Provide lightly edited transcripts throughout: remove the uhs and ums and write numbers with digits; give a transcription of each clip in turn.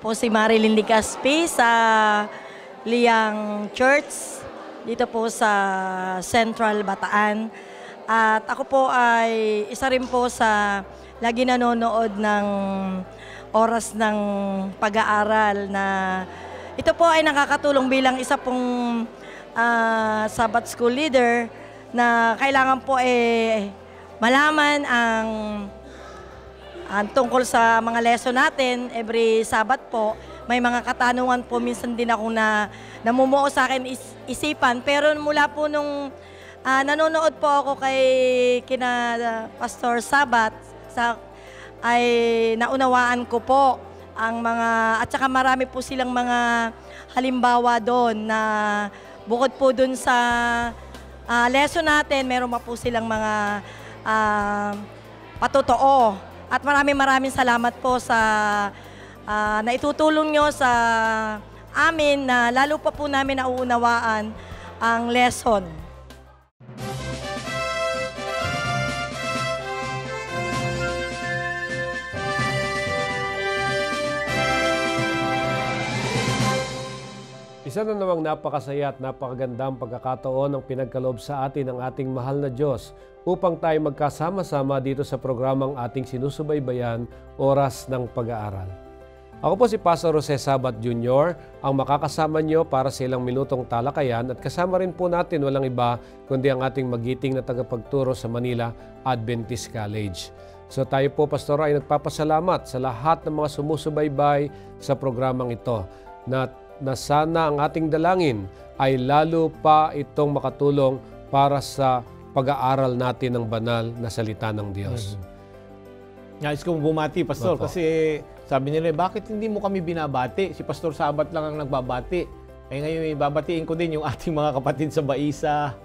po si Marilyn Ligaspi sa Liang Church dito po sa Central Bataan. At ako po ay isa rin po sa lagi nanonood ng oras ng pag-aaral na ito po ay nakakatulong bilang isa pong Sabbath School leader na kailangan po malaman ang tungkol sa mga lesson natin. Every Sabbath po, may mga katanungan po minsan din ako na namumuo sa akin isipan. Pero mula po nung nanonood po ako kina Pastor Sabbath, ay naunawaan ko po ang mga, at saka marami po silang mga halimbawa doon na bukod po doon sa lesson natin, meron pa po silang mga patotoo. At maraming salamat po sa naitutulong nyo sa amin na lalo pa po namin nauunawaan ang lesson. Isa na namang napakasaya at napakagandang pagkakataon ang pinagkaloob sa atin ng ating mahal na Diyos upang tayo magkasama-sama dito sa programang ating sinusubaybayan, Oras ng Pag-aaral. Ako po si Pastor Jose Sabat Jr., ang makakasama nyo para sa ilang minutong talakayan at kasama rin po natin walang iba kundi ang ating magiting na tagapagturo sa Manila Adventist College. So tayo po, Pastor, ay nagpapasalamat sa lahat ng mga sumusubaybay sa programang ito na sana ang ating dalangin ay lalo pa itong makatulong para sa pag-aaral natin ng banal na salita ng Diyos. Nais kong bumati, Pastor, Opo. kasi sabi nila, bakit hindi mo kami binabati? Si Pastor Sabat lang ang nagbabati. Ngayon, babatiin ko din yung ating mga kapatid sa Baisa.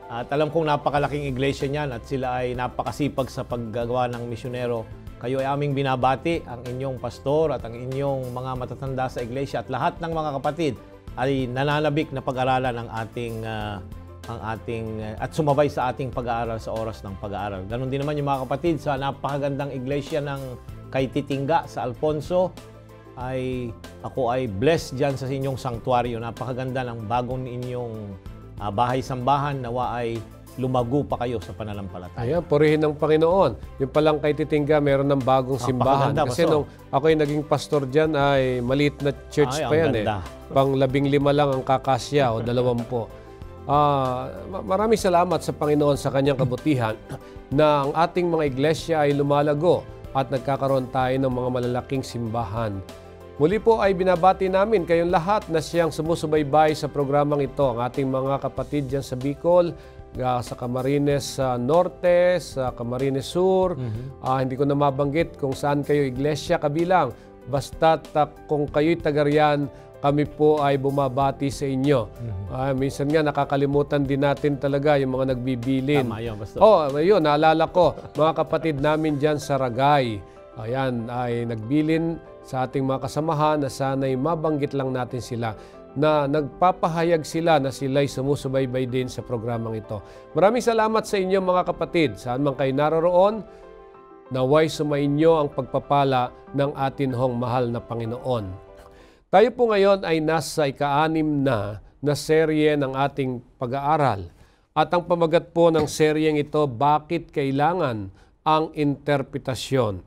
At alam kong napakalaking iglesia niyan at sila ay napakasipag sa paggagawa ng misyonero. Kayo ay aming binabati, ang inyong pastor at ang inyong mga matatanda sa iglesia at lahat ng mga kapatid ay nananabik na pag-aralan at sumabay sa ating pag-aaral sa oras ng pag-aaral. Ganon din naman yung mga kapatid sa napakagandang iglesia ng kay Titingga sa Alfonso. Ako ay blessed dyan sa inyong sanktuaryo. Napakaganda ng bagong inyong bahay-sambahan. Nawa ay lumago pa kayo sa pananampalataya. Ayan, purihin ng Panginoon. Yung palang kay Titingga, meron ng bagong simbahan. Kasi nung ako ay naging pastor dyan, ay maliit na church pa yan Pang 15 lang ang kakasya o 20. Maraming salamat sa Panginoon sa kanyang kabutihan na ang ating mga iglesia ay lumalago at nagkakaroon tayo ng mga malalaking simbahan. Muli po ay binabati namin kayong lahat na siyang sumusubaybay sa programang ito. Ang ating mga kapatid dyan sa Bicol, sa Camarines Norte, sa Camarines Sur. Hindi ko na mabanggit kung saan kayo iglesia kabilang. Basta't kung kayo'y taga-riyan, kami po ay bumabati sa inyo. Minsan nga nakakalimutan din natin talaga yung mga nagbibilin. Tama yun, Pastor. Ayun, naalala ko, mga kapatid namin dyan sa Ragay. Ayan, ay nagbilin sa ating mga kasamahan na sana'y mabanggit lang natin sila na nagpapahayag sila na sila'y sumusubaybay din sa programang ito. Maraming salamat sa inyo mga kapatid. Saan man kayo naroroon, naway sumainyo ang pagpapala ng atin hong mahal na Panginoon. Tayo po ngayon ay nasa ika-6 na serye ng ating pag-aaral. At ang pamagat po ng seryeng ito, bakit kailangan ang interpretasyon?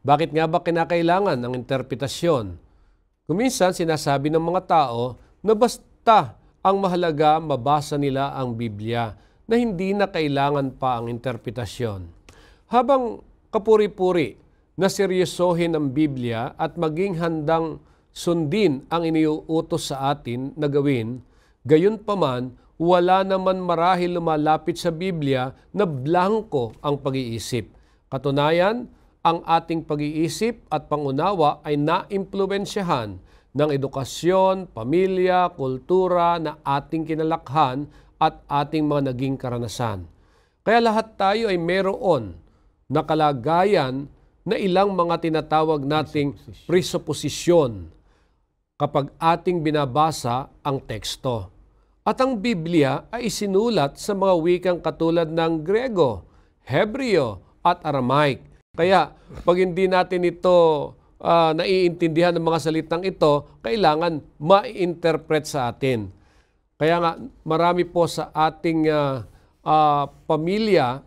Bakit nga ba kinakailangan ang interpretasyon? Kuminsan sinasabi ng mga tao na basta ang mahalaga mabasa nila ang Biblia na hindi na kailangan pa ang interpretasyon. Habang kapuri-puri na seryosohin ang Biblia at maging handang sundin ang iniuutos sa atin na gawin, gayon paman wala naman marahil lumalapit sa Biblia na blanko ang pag-iisip. Katunayan, ang ating pag-iisip at pangunawa ay naimpluwensyahan ng edukasyon, pamilya, kultura na ating kinalakhan at ating mga naging karanasan. Kaya lahat tayo ay meron na kalagayan na ilang mga tinatawag nating presupposisyon kapag ating binabasa ang teksto. At ang Biblia ay isinulat sa mga wikang katulad ng Grego, Hebreo at Aramaic. Kaya pag hindi natin ito naiintindihan ng mga salitang ito, kailangan ma-interpret sa atin. Kaya nga, marami po sa ating pamilya,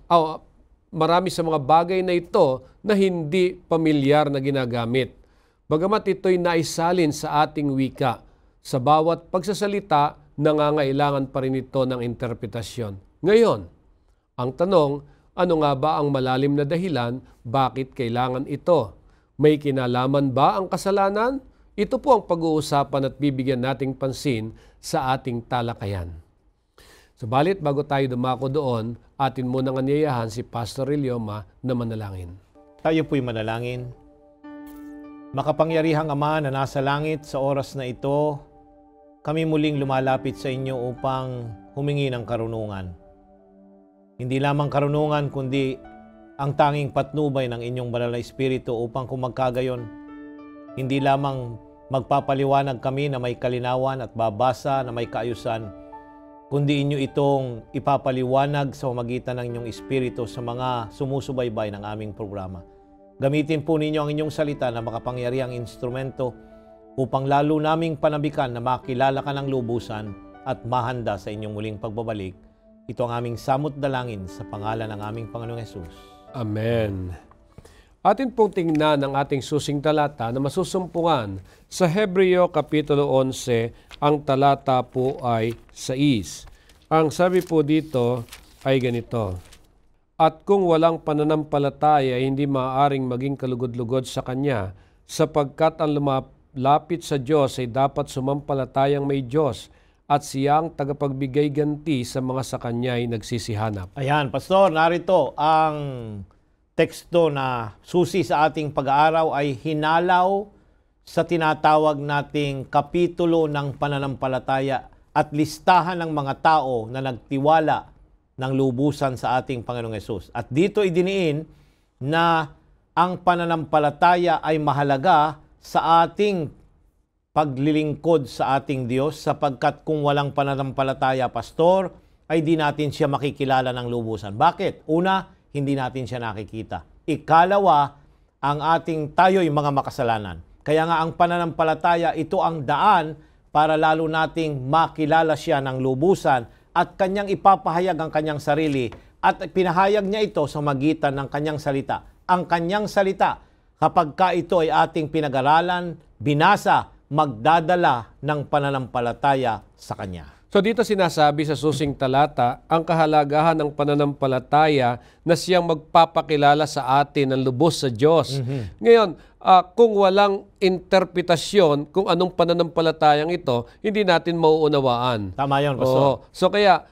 marami sa mga bagay na ito na hindi pamilyar na ginagamit. Bagamat ito'y naisalin sa ating wika, sa bawat pagsasalita, nangangailangan pa rin ito ng interpretasyon. Ngayon, ang tanong, ano nga ba ang malalim na dahilan bakit kailangan ito? May kinalaman ba ang kasalanan? Ito po ang pag-uusapan at bibigyan nating pansin sa ating talakayan. Subalit, bago tayo dumako doon, atin munang anyayahan si Pastor Ilioma na manalangin. Tayo po'y manalangin. Makapangyarihang Ama na nasa langit, sa oras na ito, kami muling lumalapit sa inyo upang humingi ng karunungan. Hindi lamang karunungan, kundi ang tanging patnubay ng inyong banal na Espiritu upang kung magkagayon, hindi lamang magpapaliwanag kami na may kalinawan at babasa na may kaayusan, kundi inyo itong ipapaliwanag sa pamamagitan ng inyong Espiritu sa mga sumusubaybay ng aming programa. Gamitin po ninyo ang inyong salita na makapangyarihang instrumento upang lalo naming panabikan na makilala ka ng lubusan at mahanda sa inyong muling pagbabalik. Ito ang aming samot dalangin sa pangalan ng aming Panginoong Hesus. Amen. Atin pong tingnan ang ating susing talata na masusumpungan sa Hebreo Kapitulo 11, ang talata po ay 6. Ang sabi po dito ay ganito, "At kung walang pananampalataya, hindi maaaring maging kalugod-lugod sa Kanya, sapagkat ang lumapit sa Diyos ay dapat sumampalatayang may Diyos, at siyang tagapagbigay ganti sa mga sa Kanya'y nagsisihanap." Ayan, Pastor, narito ang teksto na susi sa ating pag-aaraw ay hinalaw sa tinatawag nating kapitulo ng pananampalataya at listahan ng mga tao na nagtiwala ng lubusan sa ating Panginoong Hesus. At dito idiniin na ang pananampalataya ay mahalaga sa ating paglilingkod sa ating Diyos, sapagkat kung walang pananampalataya, Pastor, ay di natin siya makikilala ng lubusan. Bakit? Una, hindi natin siya nakikita. Ikalawa, ang tayo'y mga makasalanan. Kaya nga ang pananampalataya, ito ang daan para lalo nating makilala siya ng lubusan at kanyang ipapahayag ang kanyang sarili at pinahayag niya ito sa magitan ng kanyang salita. Ang kanyang salita, kapag ka ito ay ating pinag-aralan, binasa, magdadala ng pananampalataya sa Kanya. So dito sinasabi sa susing talata ang kahalagahan ng pananampalataya na siyang magpapakilala sa atin ng lubos sa Diyos. Ngayon, kung walang interpretasyon kung anong pananampalatayang ito, hindi natin mauunawaan. Tama yun, Pastor. So kaya,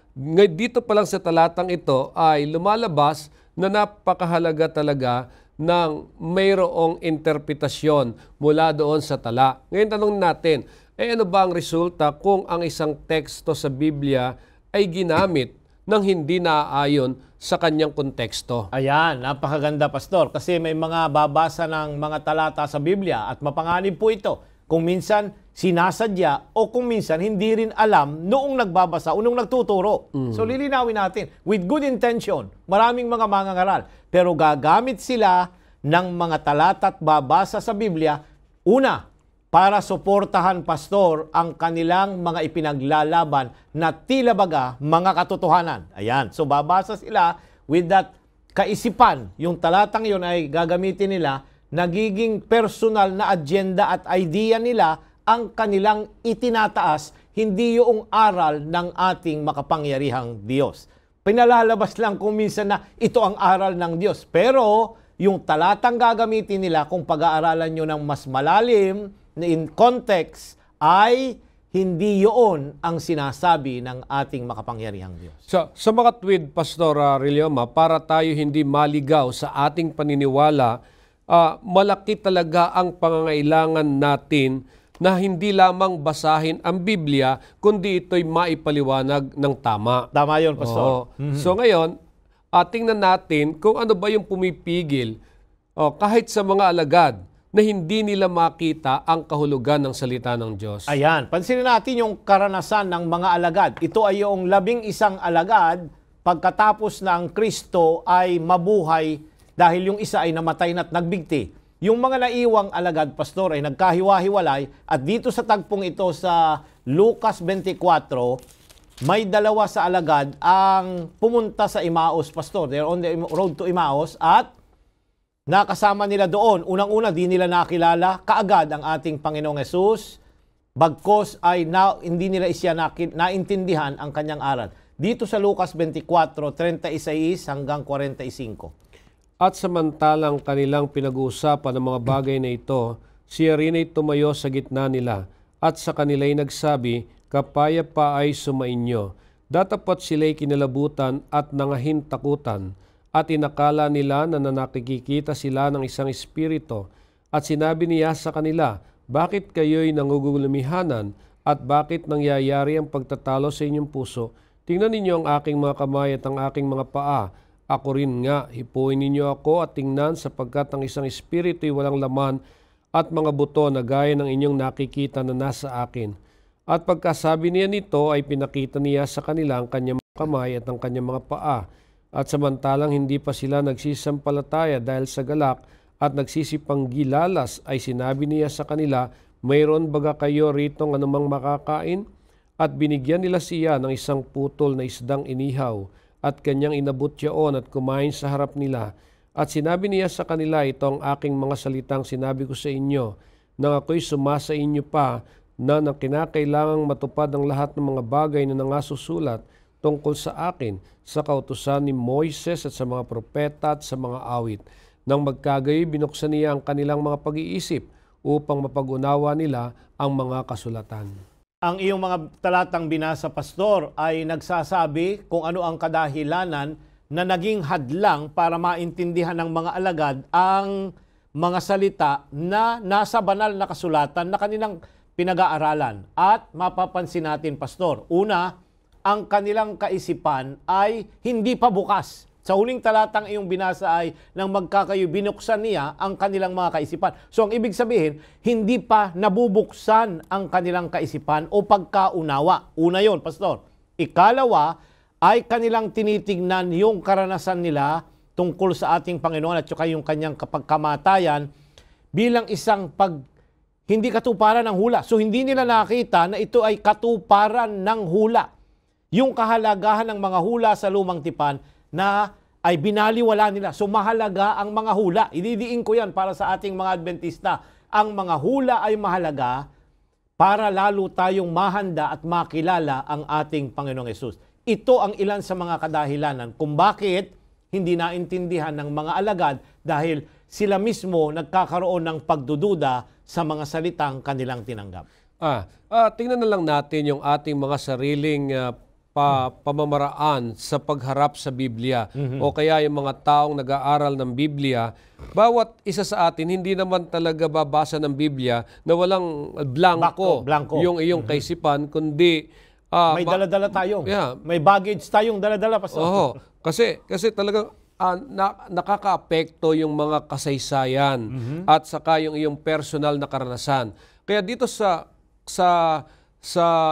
dito pa lang sa talatang ito ay lumalabas na napakahalaga talaga ng mayroong interpretasyon mula doon sa tala. Ngayon tanong natin, ano ba ang resulta kung ang isang teksto sa Biblia ay ginamit ng hindi naaayon sa kanyang konteksto? Ayan, napakaganda, Pastor, kasi may mga babasa ng mga talata sa Biblia at mapanganib po ito. Kung minsan sinasadya o kung minsan hindi rin alam noong nagbabasa o noong nagtuturo. So lilinawin natin, with good intention, maraming mga mangangaral, pero gagamit sila ng mga talata at babasa sa Biblia, una, para suportahan, Pastor, ang kanilang mga ipinaglalaban na tila baga mga katotohanan. Ayan, so babasa sila with that kaisipan. Yung talatang yun ay gagamitin nila, nagiging personal na agenda at idea nila ang kanilang itinataas, hindi yung aral ng ating makapangyarihang Diyos. Pinalalabas lang kung minsan na ito ang aral ng Diyos. Pero yung talatang gagamitin nila kung pag-aaralan nyo ng mas malalim na in context ay hindi yun ang sinasabi ng ating makapangyarihang Diyos. So, sa mga tweet, Pastor Ilioma, para tayo hindi maligaw sa ating paniniwala, malaki talaga ang pangangailangan natin na hindi lamang basahin ang Biblia, kundi ito'y maipaliwanag ng tama. Tama yun, Pastor. So ngayon, tingnan natin kung ano ba yung pumipigil kahit sa mga alagad na hindi nila makita ang kahulugan ng salita ng Diyos. Ayan, pansinin natin yung karanasan ng mga alagad. Ito ay yung 11 alagad pagkatapos na ang Kristo ay mabuhay dahil yung isa ay namatay na't nagbigti. yung mga naiwang alagad, Pastor, ay nagkahiwa-hiwalay at dito sa tagpong ito sa Lucas 24, may dalawa sa alagad ang pumunta sa Emmaus, Pastor. They're on the road to Emmaus at nakasama nila doon. Unang-una, di nila nakilala kaagad ang ating Panginoong Hesus. Bagkos ay hindi nila siya naintindihan ang kanyang aral. Dito sa Lucas 24:36 hanggang 45. At samantalang kanilang pinag-uusapan ang mga bagay na ito, siya rin ay tumayo sa gitna nila at sa kanila'y nagsabi, kapayapa ay sumainyo. Datapat sila'y kinalabutan at nangahintakutan at inakala nila na nakikita sila ng isang espiritu. At sinabi niya sa kanila, bakit kayo'y nangugulumihanan at bakit nangyayari ang pagtatalo sa inyong puso? Tingnan ninyo ang aking mga kamay at ang aking mga paa. Ako rin nga, hipuin ninyo ako at tingnan sapagkat ang isang espiritu'y walang laman at mga buto na gaya ng inyong nakikita na nasa akin. At pagkasabi niya nito ay pinakita niya sa kanila ang kanyang mga kamay at ang kanyang mga paa. At samantalang hindi pa sila nagsisampalataya dahil sa galak at nagsisipanggilalas ay sinabi niya sa kanila, mayroon baga kayo ritong anumang makakain? At binigyan nila siya ng isang putol na isdang inihaw at kanyang inabot yaon at kumain sa harap nila. At sinabi niya sa kanila, ito ang aking mga salitang sinabi ko sa inyo, nang ako'y sumasa inyo pa na kinakailangang matupad ang lahat ng mga bagay na nangasusulat tungkol sa akin sa kautusan ni Moises at sa mga propeta at sa mga awit. Nang magkagayoy, binuksan niya ang kanilang mga pag-iisip upang mapag-unawa nila ang mga kasulatan. Ang iyong mga talatang binasa, Pastor, ay nagsasabi kung ano ang kadahilanan na naging hadlang para maintindihan ng mga alagad ang mga salita na nasa banal na kasulatan na kanilang pinag-aaralan. At mapapansin natin, Pastor, una, ang kanilang kaisipan ay hindi pa bukas. Sa huling talatang iyong binasa ay nang magkakayo, binuksan niya ang kanilang mga kaisipan. So ang ibig sabihin, hindi pa nabubuksan ang kanilang kaisipan o pagkaunawa. Una yon, Pastor. Ikalawa, ay kanilang tinitingnan yung karanasan nila tungkol sa ating Panginoon at saka yung kanyang kapagkamatayan bilang isang hindi katuparan ng hula. So hindi nila nakita na ito ay katuparan ng hula. Yung kahalagahan ng mga hula sa lumang tipan na ay binaliwala nila. So mahalaga ang mga hula. Ididiin ko yan para sa ating mga Adventista. Ang mga hula ay mahalaga para lalo tayong mahanda at makilala ang ating Panginoong Hesus. Ito ang ilan sa mga kadahilanan kung bakit hindi naintindihan ng mga alagad dahil sila mismo nagkakaroon ng pagdududa sa mga salitang kanilang tinanggap. Tingnan na lang natin yung ating mga sariling pamamaraan sa pagharap sa Biblia o kaya yung mga taong nag-aaral ng Biblia. Bawat isa sa atin hindi naman talaga babasa ng Biblia na walang blanco. Yung iyong kaisipan, kundi may dala-dala tayo. Yeah. May baggage tayong dala-dala, Pastor. Oo. Kasi talagang nakaka-apekto yung mga kasaysayan at saka yung iyong personal na karanasan. Kaya dito sa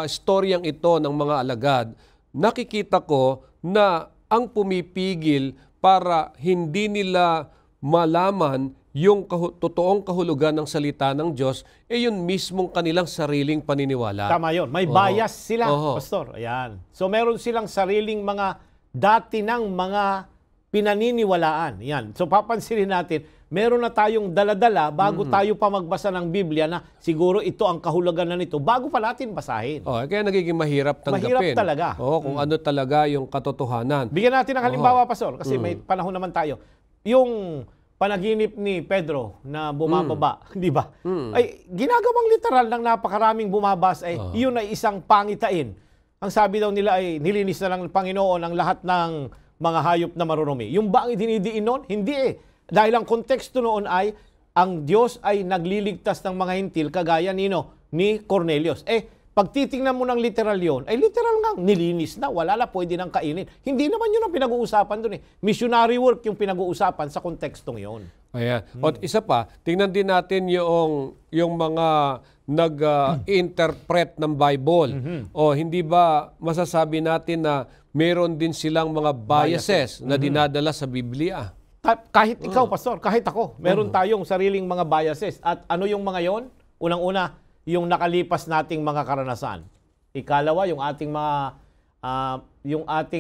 storyang ito ng mga alagad, nakikita ko na ang pumipigil para hindi nila malaman yung totoong kahulugan ng salita ng Diyos, yun mismong kanilang sariling paniniwala. Tama yun. May bias sila, Pastor. Ayan. So meron silang sariling mga dati ng mga pinaniniwalaan. Yan. So papansinin natin, meron na tayong daladala bago tayo pa magbasa ng Biblia na siguro ito ang kahulugan na nito bago pa natin basahin. Kaya nagiging mahirap tanggapin. Mahirap talaga. Kung ano talaga yung katotohanan. Bigyan natin ng halimbawa, Pastor, kasi may panahon naman tayo. Yung panaginip ni Pedro na bumababa, di ba? Ay ginagawang literal ng napakaraming bumabas yun ay isang pangitain. Ang sabi daw nila ay nilinis na lang ng Panginoon ang lahat ng mga hayop na marurumi. Yung ba ang dinidiin noon? Hindi Dahil ang konteksto noon ay ang Diyos ay nagliligtas ng mga hintil kagaya ni Cornelius. Pag titingnan mo ng literal yon, ay literal nga, nilinis na, wala na, pwede nang kainin. Hindi naman yun ang pinag-uusapan doon Missionary work yung pinag-uusapan sa kontekstong yon. Ayan. At isa pa, tingnan din natin yung mga nag-interpret ng Bible. Hindi ba masasabi natin na meron din silang mga biases na dinadala sa Biblia? Kahit ikaw, Pastor, kahit ako, meron tayong sariling mga biases. At ano yung mga yon? Unang-una, yung nakalipas nating mga karanasan. Ikalawa, yung ating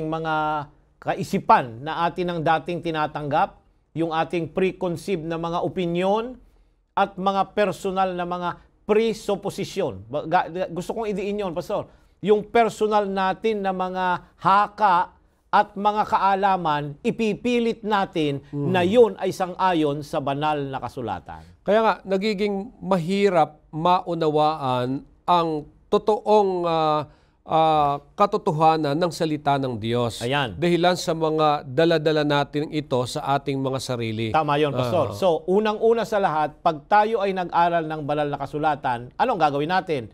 mga kaisipan na atin ang dating tinatanggap, yung ating preconceived na mga opinion, at mga personal na mga presupposition. Gusto kong idiin yun, Pastor. Yung personal natin na mga haka at mga kaalaman, ipipilit natin na yun ay sang-ayon sa banal na kasulatan. Kaya nga, nagiging mahirap maunawaan ang totoong katotohanan ng salita ng Diyos. Ayan. Dahilan sa mga dala-dala natin ito sa ating mga sarili. Tama yun, Pastor. So, unang-una sa lahat, pag tayo ay nag-aral ng banal na kasulatan, anong gagawin natin?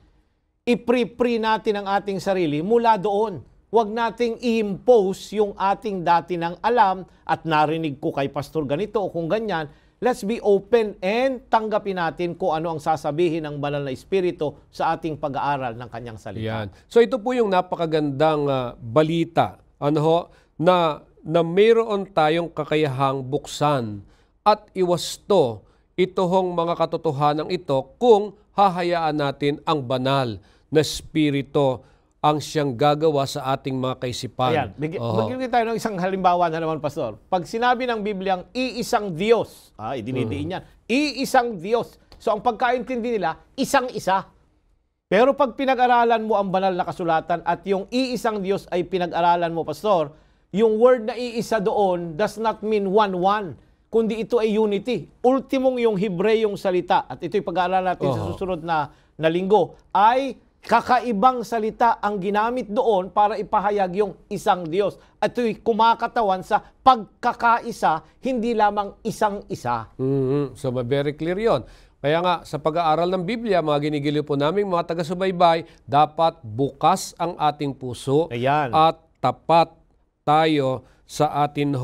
I-pre-pre natin ang ating sarili mula doon. Huwag nating i-impose yung ating dati ng alam at narinig ko kay Pastor ganito o kung ganyan. Let's be open and tanggapin natin kung ano ang sasabihin ng banal na Espiritu sa ating pag-aaral ng kanyang salita. Yan. So ito po yung napakagandang balita na mayroon tayong kakayahang buksan at iwasto itong mga katotohanan ito kung hahayaan natin ang banal na Espiritu ang siyang gagawa sa ating mga kaisipan. Ayan. Bigyan tayo ng isang halimbawa na naman, Pastor. Pag sinabi ng Bibliang iisang Diyos, idinidiin yan, iisang Diyos. So ang pagkaintindi nila, isang-isa. Pero pag pinag-aralan mo ang banal na kasulatan at yung iisang Diyos ay pinag-aralan mo, Pastor, yung word na iisa doon does not mean one-one, kundi ito ay unity. Ultimong yung Hebreyong salita, at ito'y pag-aaralan natin sa susunod na linggo, ay kakaibang salita ang ginamit doon para ipahayag yung isang Diyos. At ito'y kumakatawan sa pagkakaisa, hindi lamang isang-isa. So, very clear yun. Kaya nga, sa pag-aaral ng Biblia, mga ginigiliw po namin, mga taga-subaybay, dapat bukas ang ating puso. Ayan. At tapat tayo sa atin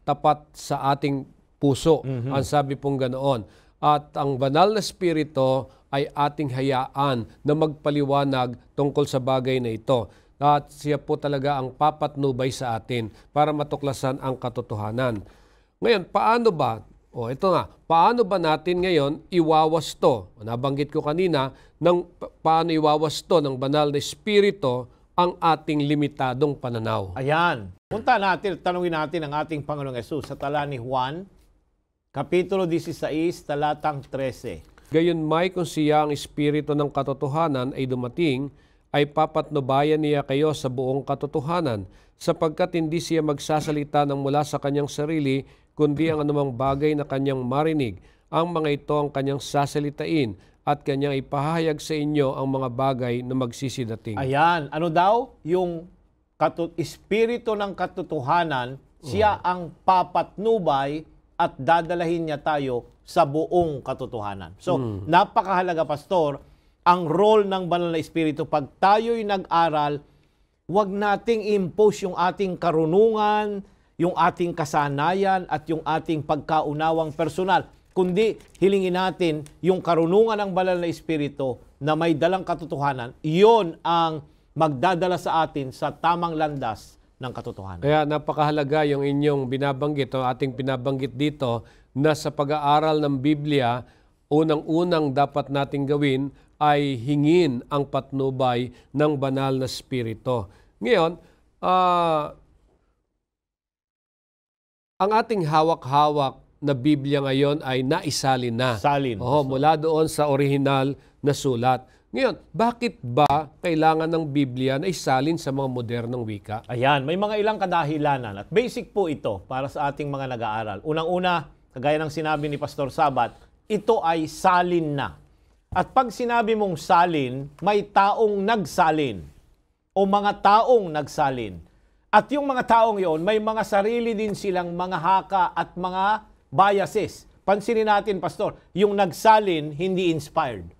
tapat sa ating puso. Ang sabi pong ganoon. At ang banal na Espiritu ay ating hayaan na magpaliwanag tungkol sa bagay na ito. At siya po talaga ang papatnubay sa atin para matuklasan ang katotohanan. Ngayon, paano ba? Paano ba natin ngayon iwawasto? Nabanggit ko kanina, paano iwawasto ng banal na Espiritu ang ating limitadong pananaw. Ayan. Tanungin natin ang ating Panginoong Hesus sa tala ni Juan, Kapitulo 16, talatang 13. Gayunmay kung siya ang Espiritu ng katotohanan ay dumating, ay papatnubayan niya kayo sa buong katotohanan, sapagkat hindi siya magsasalita ng mula sa kanyang sarili, kundi ang anumang bagay na kanyang marinig. Ang mga ito ang kanyang sasalitain, at kanyang ipahayag sa inyo ang mga bagay na magsisidating. Ayan. Ano daw? Yung Espiritu ng katotohanan, siya ang papatnubay at dadalahin niya tayo sa buong katotohanan. So, napakahalaga, Pastor, ang role ng banal na Espiritu. Pag tayo'y nag-aral, huwag nating impose yung ating karunungan, yung ating kasanayan, at yung ating pagkaunawang personal. Kundi, hilingin natin yung karunungan ng banal na Espiritu na may dalang katotohanan. Iyon ang magdadala sa atin sa tamang landas ng katotohanan. Kaya napakahalaga yung inyong binabanggit o ating binabanggit dito na sa pag-aaral ng Biblia, unang-unang dapat nating gawin ay hingin ang patnubay ng banal na Espiritu. Ngayon, ang ating hawak-hawak na Biblia ngayon ay naisalin na. Salin. Mula doon sa orihinal na sulat. Ngayon, bakit ba kailangan ng Biblia na isalin sa mga modernong wika? Ayan, may mga ilang kadahilanan at basic po ito para sa ating mga nag-aaral. Unang-una, kagaya ng sinabi ni Pastor Sabat, ito ay salin na. At pag sinabi mong salin, may taong nagsalin o mga taong nagsalin. At yung mga taong yon, may mga sarili din silang mga haka at mga biases. Pansinin natin, Pastor, yung nagsalin, hindi inspired.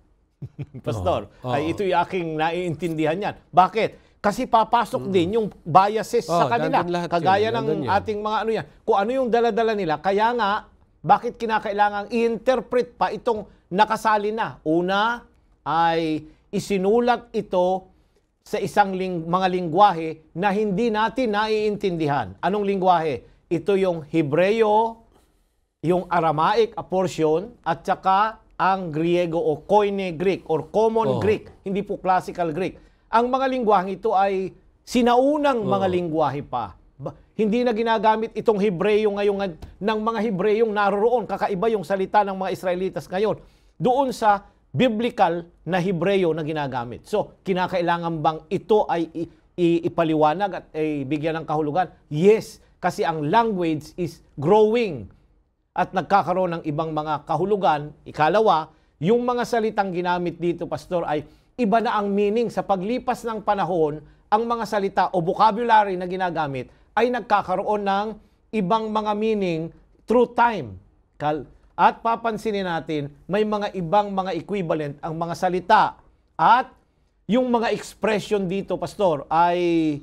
Pastor, ay ito yung aking naiintindihan yan. Bakit? Kasi papasok din yung biases sa kanila. Kagaya ng ating mga ano yan. Kung ano yung dala-dala nila. Kaya nga, bakit kinakailangang i-interpret pa itong nakasali na? Una, ay isinulat ito sa isang mga lingwahe na hindi natin naiintindihan. Anong lingwahe? ito yung Hebreo, yung Aramaic a portion, at saka ang Griego o Koine Greek or Common Greek, hindi po Classical Greek. Ang mga lingwaheng ito ay sinaunang mga lingwahe pa. Hindi na ginagamit itong Hebreo ngayon ng mga Hebreyong naroroon. Kakaiba yung salita ng mga Israelitas ngayon doon sa biblical na Hebreo na ginagamit. So, kinakailangan bang ito ay ipaliwanag at bigyan ng kahulugan? Yes, kasi ang language is growing at nagkakaroon ng ibang mga kahulugan. Ikalawa, yung mga salitang ginamit dito, Pastor, ay iba na ang meaning. Sa paglipas ng panahon, ang mga salita o vocabulary na ginagamit ay nagkakaroon ng ibang mga meaning through time. At papansinin natin, may mga ibang mga equivalent ang mga salita. At yung mga expression dito, Pastor, ay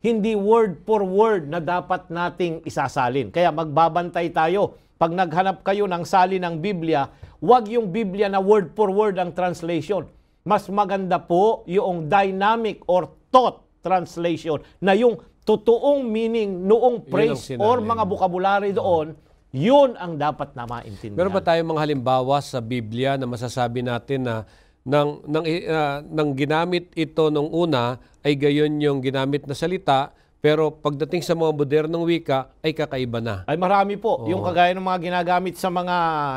hindi word for word na dapat nating isasalin. Kaya magbabantay tayo. Pag naghanap kayo ng salin ng Biblia, wag yung Biblia na word for word ang translation. Mas maganda po yung dynamic or thought translation na yung totoong meaning noong phrase or mga vocabulary doon, yun ang dapat na maintindihan. Meron ba tayong mga halimbawa sa Biblia na masasabi natin na nang ginamit ito nung una ay gayon yung ginamit na salita, pero pagdating sa mga modernong wika ay kakaiba na? Ay marami po. Yung kagaya ng mga ginagamit sa mga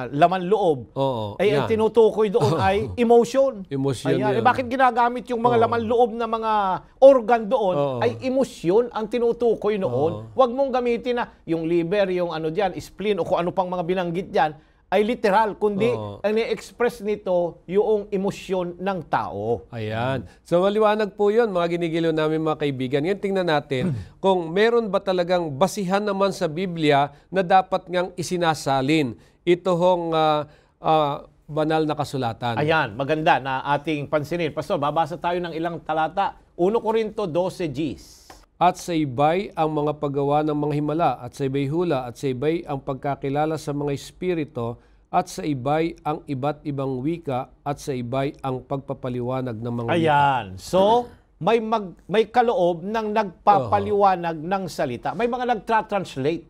laman loob. Ay ang tinutukoy doon ay emotion. Emotion yun. Bakit ginagamit yung mga laman loob na mga organ doon? Ay emosyon ang tinutukoy noon. Huwag mong gamitin na yung liver, yung ano diyan, spleen o kung ano pang mga binanggit diyan ay literal, kundi ang i-express nito yung emosyon ng tao. Ayan. So maliwanag po yun, mga ginigiliw namin mga kaibigan. Ngayon tingnan natin kung meron ba talagang basihan naman sa Biblia na dapat ngang isinasalin ito hong banal na kasulatan. Ayan, maganda na ating pansinin. Pastor, babasa tayo ng ilang talata. 1 Corinto 12:10. At sa iba'y ang mga paggawa ng mga himala, at sa iba'y hula, at sa iba'y ang pagkakilala sa mga espiritu, at sa iba'y ang iba't ibang wika, at sa iba'y ang pagpapaliwanag ng mga wika. Ayan. So, may kaloob ng nagpapaliwanag ng salita. May mga nagtra-translate.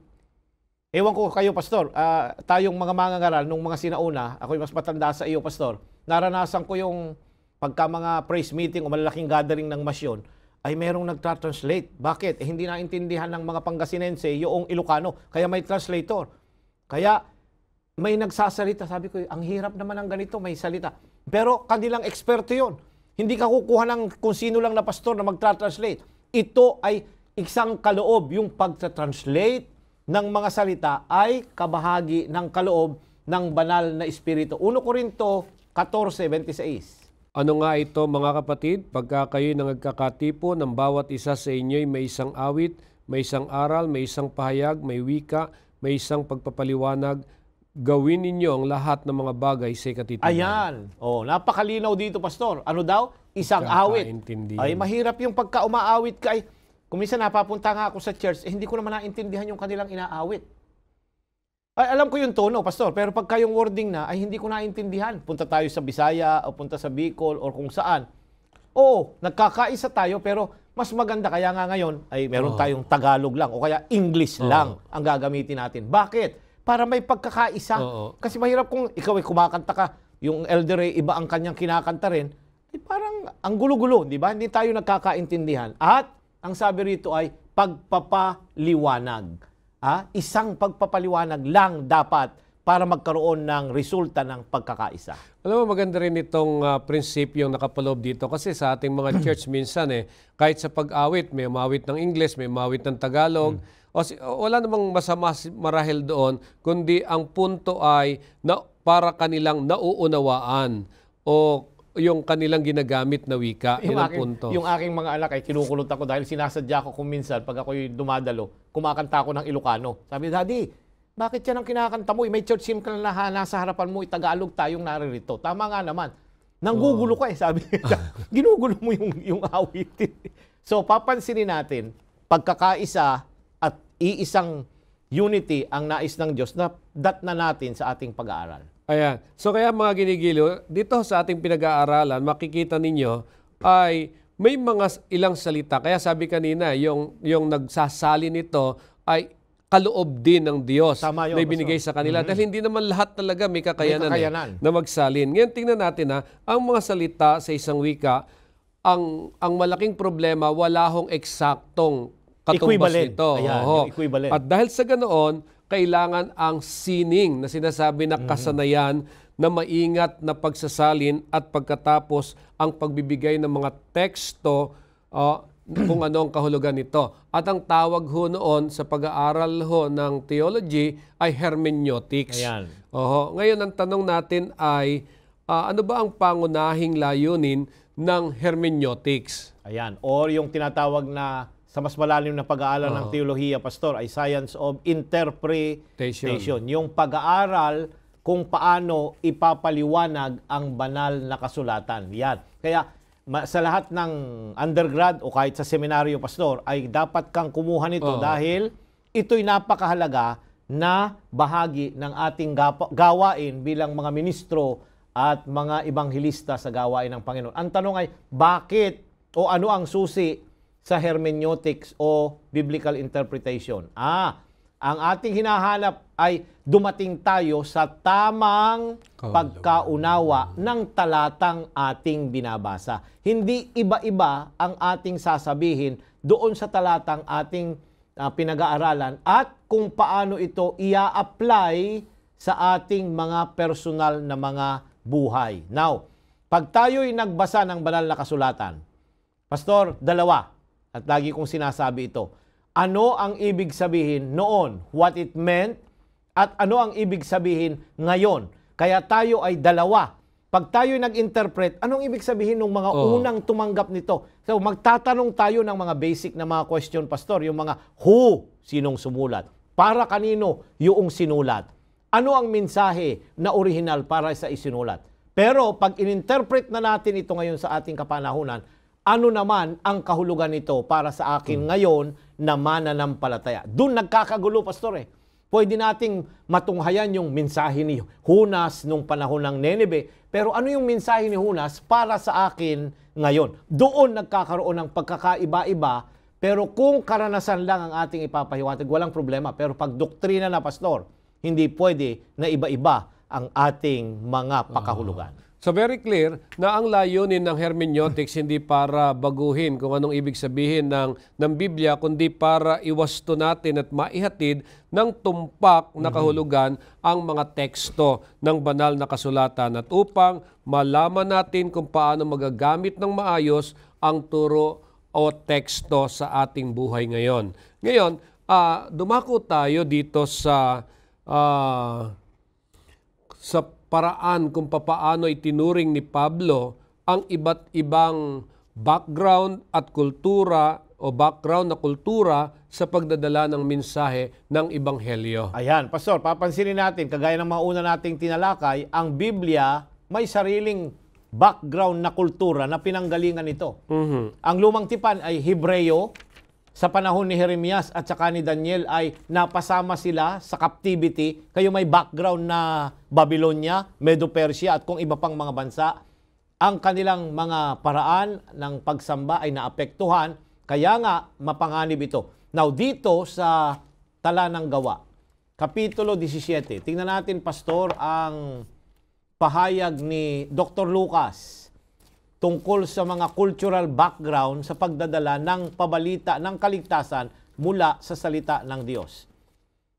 Ewan ko kayo, Pastor, tayong mga mangangaral nung mga sinauna, ako'y mas matanda sa iyo, Pastor, naranasan ko yung pagka mga praise meeting o malalaking gathering ng masyon, ay merong nagtra-translate. Bakit? Hindi naintindihan ng mga Pangasinense yung Ilocano. Kaya may translator. Kaya may nagsasalita. Sabi ko, ang hirap naman ng ganito, may salita. Pero kanilang eksperto yon. Hindi ka kukuha ng kung sino lang na pastor na magtra-translate. Ito ay isang kaloob. Yung pagtra-translate ng mga salita ay kabahagi ng kaloob ng banal na espiritu. 1 Corinto 14:26. Ano nga ito mga kapatid? Pagka kayo'y nagkakatipo ng bawat isa sa inyo'y may isang awit, may isang aral, may isang pahayag, may wika, may isang pagpapaliwanag, gawin ninyo ang lahat ng mga bagay sa katitiman. Ayan. Napakalinaw dito, Pastor. Ano daw? Isang awit. Ay, mahirap yung pagka umaawit ka. Ay, kung minsan napapunta nga ako sa church, hindi ko naman naintindihan yung kanilang inaawit. Ay, alam ko yung tono, Pastor, pero pagka yung wording na, ay hindi ko naintindihan. Punta tayo sa Bisaya o punta sa Bicol o kung saan. Oo, nagkakaisa tayo pero mas maganda kaya nga ngayon ay meron tayong Tagalog lang o kaya English lang ang gagamitin natin. Bakit? Para may pagkakaisa. Kasi mahirap kung ikaw ay kumakanta ka, yung elder ay iba ang kanyang kinakanta rin, ay parang ang gulo-gulo, di ba? Hindi tayo nagkakaintindihan. At ang sabi rito ay pagpapaliwanag. Isang pagpapaliwanag lang dapat para magkaroon ng resulta ng pagkakaisa. Alam mo, maganda rin itong prinsipyong nakapaloob dito kasi sa ating mga church minsan kahit sa pag-awit, may umawit ng English, may umawit ng Tagalog, wala namang masama marahil doon, kundi ang punto ay para kanilang nauunawaan o yung kanilang ginagamit na wika. Yung aking mga anak ay kinukulot ako dahil sinasadya ko kung minsan pag ako'y dumadalo, kumakanta ako ng Ilocano. Sabi, Daddy, bakit yan ang kinakanta mo? May church hymn ka na nasa harapan mo, Tagalog tayong naririto. Tama nga naman. Nanggugulo ka sabi niya. Ginugulo mo yung awit. So, papansinin natin, pagkakaisa at iisang unity ang nais ng Diyos na datna natin sa ating pag-aaral. Ayan. So kaya mga ginigilo, dito sa ating pinag-aaralan, makikita ninyo ay may mga ilang salita. Kaya sabi kanina, yung nagsasali nito ay kaloob din ng Diyos Tama yun, na ibinigay sa kanila. Dahil hindi naman lahat talaga may kakayanan, May kakayanan. na magsalin. Ngayon, tingnan natin ang mga salita sa isang wika, ang malaking problema, wala hong eksaktong katumbas Equivalent. nito. Ayan, Oo. yung equivalent. At dahil sa ganoon, kailangan ang sining na sinasabi na kasanayan na maingat na pagsasalin at pagkatapos ang pagbibigay ng mga teksto kung ano ang kahulugan nito. At ang tawag ho noon sa pag-aaral ho ng theology ay hermeneutics. Ayan. Oho. Ngayon, ang tanong natin ay, ano ba ang pangunahing layunin ng hermeneutics? Ayan. Or yung tinatawag na sa mas malalim na pag-aaral ng teolohiya, Pastor, ay science of interpretation. Yung pag-aaral kung paano ipapaliwanag ang banal na kasulatan. Yan. Kaya sa lahat ng undergrad o kahit sa seminaryo, Pastor, ay dapat kang kumuha nito dahil ito'y napakahalaga na bahagi ng ating gawain bilang mga ministro at mga ibanghilista sa gawain ng Panginoon. Ang tanong ay, bakit o ano ang susi sa hermeneutics o biblical interpretation? Ang ating hinahanap ay dumating tayo sa tamang pagkaunawa ng talatang ating binabasa. Hindi iba-iba ang ating sasabihin doon sa talatang ating pinag-aaralan at kung paano ito ia-apply sa ating mga personal na mga buhay. Now, pag tayo'y nagbasa ng banal na kasulatan, Pastor, dalawa, at lagi kong sinasabi ito, ano ang ibig sabihin noon, what it meant, at ano ang ibig sabihin ngayon. Kaya tayo ay dalawa. Pag tayo nag-interpret, anong ibig sabihin ng mga unang tumanggap nito? So magtatanong tayo ng mga basic na mga question, Pastor. Yung mga who, sinong sumulat? Para kanino yung sinulat? Ano ang mensahe na original para sa isinulat? Pero pag in-interpret na natin ito ngayon sa ating kapanahunan, ano naman ang kahulugan nito para sa akin ngayon na mananampalataya? Doon nagkakagulo, Pastor. Pwede nating matunghayan yung mensahe ni Hunas nung panahon ng Nineveh. Pero ano yung mensahe ni Hunas para sa akin ngayon? Doon nagkakaroon ng pagkakaiba-iba. Pero kung karanasan lang ang ating ipapahiwatig, walang problema. Pero pag doktrina na, Pastor, hindi pwede na iba-iba ang ating mga pakahulugan. So very clear na ang layunin ng hermeneutics hindi para baguhin kung anong ibig sabihin ng Biblia, kundi para iwasto natin at maihatid ng tumpak na kahulugan ang mga teksto ng banal na kasulatan at upang malaman natin kung paano magagamit ng maayos ang turo o teksto sa ating buhay ngayon. Ngayon, dumako tayo dito sa paraan kung papaano itinuring ni Pablo ang iba't ibang background at kultura o background na kultura sa pagdadala ng mensahe ng Ebanghelyo. Ayan, Pastor, papansinin natin, kagaya ng mga una nating tinalakay, ang Biblia may sariling background na kultura na pinanggalingan nito. Ang lumang tipan ay Hebreo. Sa panahon ni Jeremias at saka ni Daniel ay napasama sila sa captivity. Kayo may background na Babylonia, Medo-Persia at kung iba pang mga bansa. Ang kanilang mga paraan ng pagsamba ay naapektuhan. Kaya nga mapanganib ito. Now dito sa Tala ng Gawa, Kapitulo 17. Tingnan natin, Pastor, ang pahayag ni Dr. Lucas tungkol sa mga cultural background sa pagdadala ng pabalita ng kaligtasan mula sa salita ng Diyos.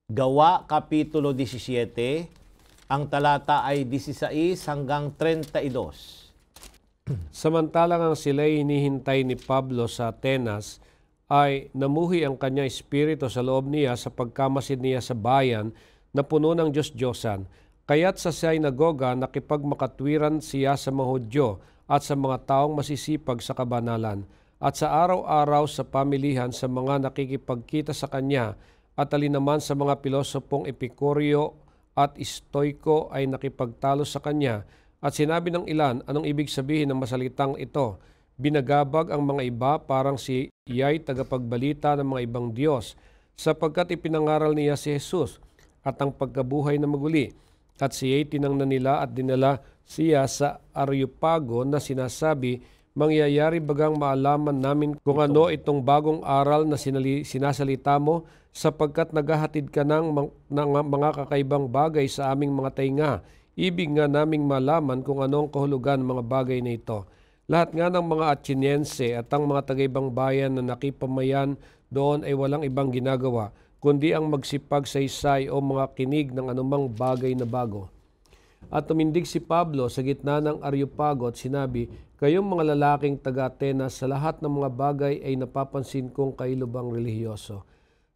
Gawa, Kapitulo 17, ang talata ay 16 hanggang 32. Samantalang ang sila'y hinihintay ni Pablo sa Atenas, ay namuhi ang kanyang espiritu sa loob niya sa pagkamasid niya sa bayan na puno ng Diyos-Diyosan. Kaya't sa sinagoga nakipagmakatwiran siya sa mga Hudyo at sa mga taong masisipag sa kabanalan, at sa araw-araw sa pamilihan sa mga nakikipagkita sa kanya, at alinaman sa mga pilosopong Epikuryo at Stoiko ay nakipagtalo sa kanya. At sinabi ng ilan, anong ibig sabihin ng masalitang ito? Binagabag ang mga iba parang si iya'y tagapagbalita ng mga ibang Diyos, sapagkat ipinangaral niya si Jesus at ang pagkabuhay na maguli. At siya'y tinangnan nila at dinala siya sa Areopago na sinasabi, Mangyayari bagang maalaman namin kung ano itong bagong aral na sinasalita mo, sapagkat naghahatid ka ng mga kakaibang bagay sa aming mga tainga. Ibig nga naming malaman kung ano ang kahulugan ng mga bagay na ito. Lahat nga ng mga Ateniense at ang mga tagaibang bayan na nakipamayan doon ay walang ibang ginagawa, kundi ang magsipagsaysay o mga kinig ng anumang bagay na bago. At tumindig si Pablo sa gitna ng Areopago at sinabi, kayong mga lalaking taga-Atenas, sa lahat ng mga bagay ay napapansin kong kayo lubang relihiyoso.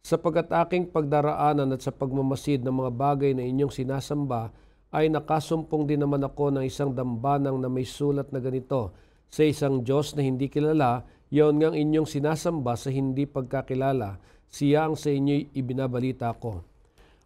Sapagkat aking pagdaraanan at sa pagmamasid ng mga bagay na inyong sinasamba, ay nakasumpong din naman ako ng isang dambanang na may sulat na ganito, sa isang Diyos na hindi kilala, yaon ngang inyong sinasamba sa hindi pagkakilala, siya ang sa inyo'y ibinabalita ko.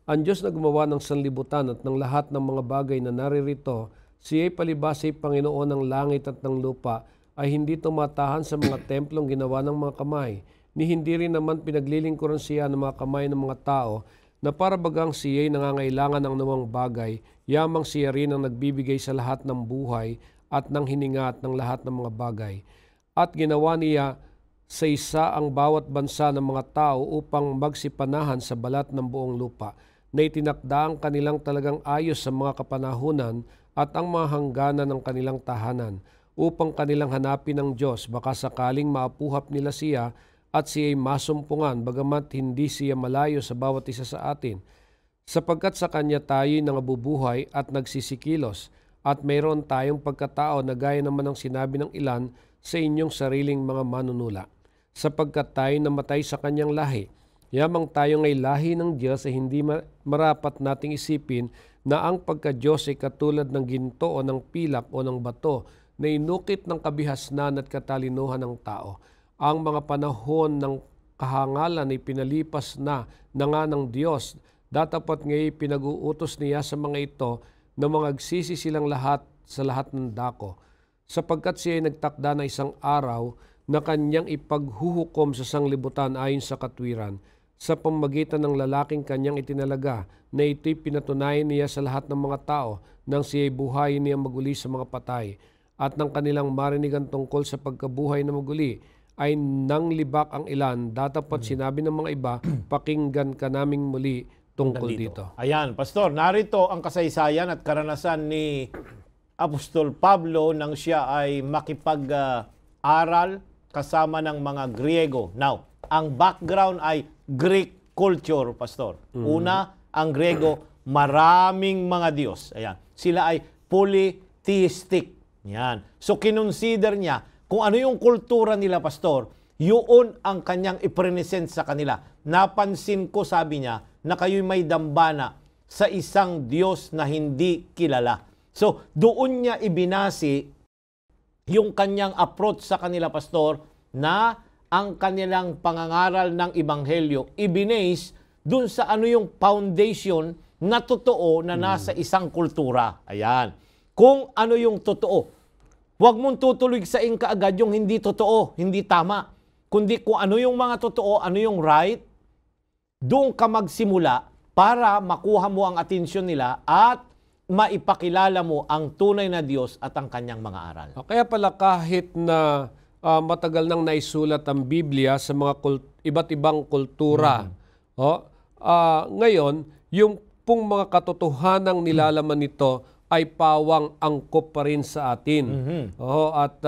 Ang Diyos na gumawa ng sanlibutan at ng lahat ng mga bagay na naririto, siya'y palibasay Panginoon ng langit at ng lupa, ay hindi tumatahan sa mga templong ginawa ng mga kamay, ni hindi rin naman pinaglilingkuran siya ng mga kamay ng mga tao, na para bagang siya'y nangangailangan ng anumang bagay, yamang siya rin ang nagbibigay sa lahat ng buhay at ng hininga at ng lahat ng mga bagay. At ginawa niya sa isa ang bawat bansa ng mga tao upang magsipanahan sa balat ng buong lupa, na itinakda ang kanilang talagang ayos sa mga kapanahunan at ang mga hangganan ng kanilang tahanan, upang kanilang hanapin ng Diyos, baka sakaling maapuhap nila siya at siya'y masumpungan, bagamat hindi siya malayo sa bawat isa sa atin. Sapagkat sa Kanya tayo'y nangabubuhay at nagsisikilos, at mayroon tayong pagkatao na gaya naman ng sinabi ng ilan sa inyong sariling mga manunula. Sapagkat tayo namatay sa Kanyang lahi, yamang tayo ngay lahi ng Diyos ay hindi marapat nating isipin na ang pagka-Diyos ay katulad ng ginto o ng pilak o ng bato na inukit ng kabihasnan at katalinuhan ng tao. Ang mga panahon ng kahangalan ay pinalipas na nga ng Diyos. Datapat ngayon pinag-uutos niya sa mga ito na magagsisi silang lahat sa lahat ng dako, sapagkat siya ay nagtakda na isang araw na kanyang ipaghuhukom sa sanglibutan ayon sa katwiran, sa pamamagitan ng lalaking kanyang itinalaga, na ito'y pinatunayan niya sa lahat ng mga tao nang siya'y buhayin niya maguli sa mga patay, at ng kanilang marinigan tungkol sa pagkabuhay na maguli, ay nanglibak ang ilan. Datapat sinabi ng mga iba, pakinggan ka naming muli tungkol dito. Ayan, Pastor, narito ang kasaysayan at karanasan ni Apostol Pablo nang siya ay makipag-aral kasama ng mga Griego. Now, ang background ay Greek culture, Pastor. Una, ang Griego, maraming mga Diyos. Ayan. Sila ay polytheistic. Yan. So, kinonsider niya kung ano yung kultura nila, Pastor, yun ang kanyang ipresent sa kanila. Napansin ko, sabi niya, na kayo'y may dambana sa isang Diyos na hindi kilala. So, doon niya ibinasi yung kanyang approach sa kanila, Pastor, na ang kanilang pangangaral ng Ebanghelyo ibinase doon sa ano yung foundation na totoo na nasa isang kultura. Ayan. Kung ano yung totoo. Huwag mong tutuloy sa kaagad yung hindi totoo, hindi tama. Kundi kung ano yung mga totoo, ano yung right, doon ka magsimula para makuha mo ang atensyon nila at maipakilala mo ang tunay na Diyos at ang kanyang mga aral. Kaya pala kahit na matagal nang naisulat ang Biblia sa mga iba't ibang kultura, ngayon, yung pong mga katotohanang nilalaman nito ay pawang angkop pa rin sa atin. At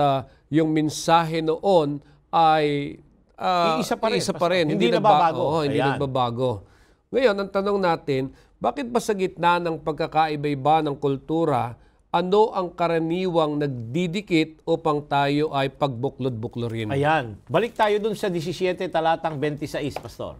yung mensahe noon ay Iisa pa rin. Hindi nababago. Hindi nagbabago. Ngayon, ang tanong natin, bakit ba sa gitna ng pagkakaiba-iba ng kultura, ano ang karaniwang nagdidikit upang tayo ay pagbuklod-buklorin? Ayan. Balik tayo dun sa 17 talatang 26, Pastor.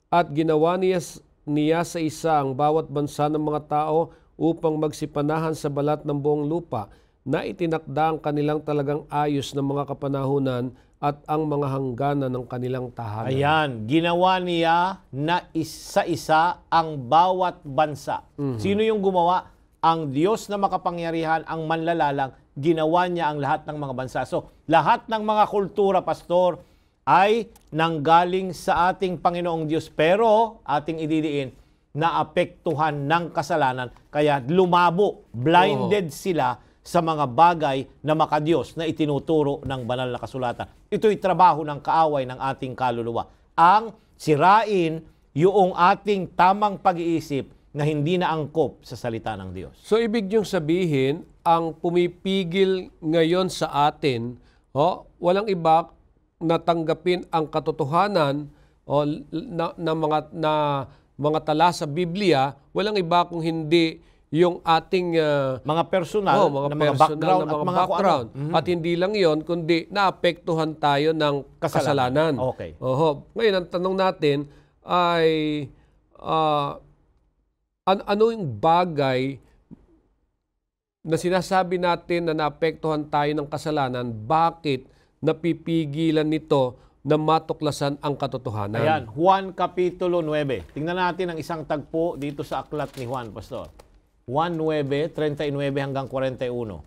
At ginawa niya sa isa ang bawat bansa ng mga tao upang magsipanahan sa balat ng buong lupa, na itinakda ang kanilang talagang ayos ng mga kapanahunan at ang mga hangganan ng kanilang tahanan. Ayan, ginawa niya na isa-isa ang bawat bansa. Sino yung gumawa? Ang Diyos na makapangyarihan, ang manlalalang, ginawa niya ang lahat ng mga bansa. So, lahat ng mga kultura, Pastor, ay nanggaling sa ating Panginoong Diyos. Pero, ating ididiin, naapektuhan ng kasalanan. Kaya lumabo, blinded sila sa mga bagay na makadiyos na itinuturo ng banal na kasulatan. Ito'y trabaho ng kaaway ng ating kaluluwa. Ang sirain yung ating tamang pag-iisip na hindi na angkop sa salita ng Diyos. So ibig niyong sabihin, ang pumipigil ngayon sa atin, walang iba na tanggapin ang katotohanan na mga tala sa Biblia, walang iba kung hindi yung ating mga personal, mga na mga personal background na at mga mga background. kung ano. At hindi lang yon, kundi naapektuhan tayo ng kasalanan. Okay. Ngayon, ang tanong natin ay ano yung bagay na sinasabi natin na naapektuhan tayo ng kasalanan, bakit napipigilan nito na matuklasan ang katotohanan? Ayan, Juan Kapitulo 9. Tingnan natin ang isang tagpo dito sa aklat ni Juan, Pastor. Juan 9, 39 hanggang 41.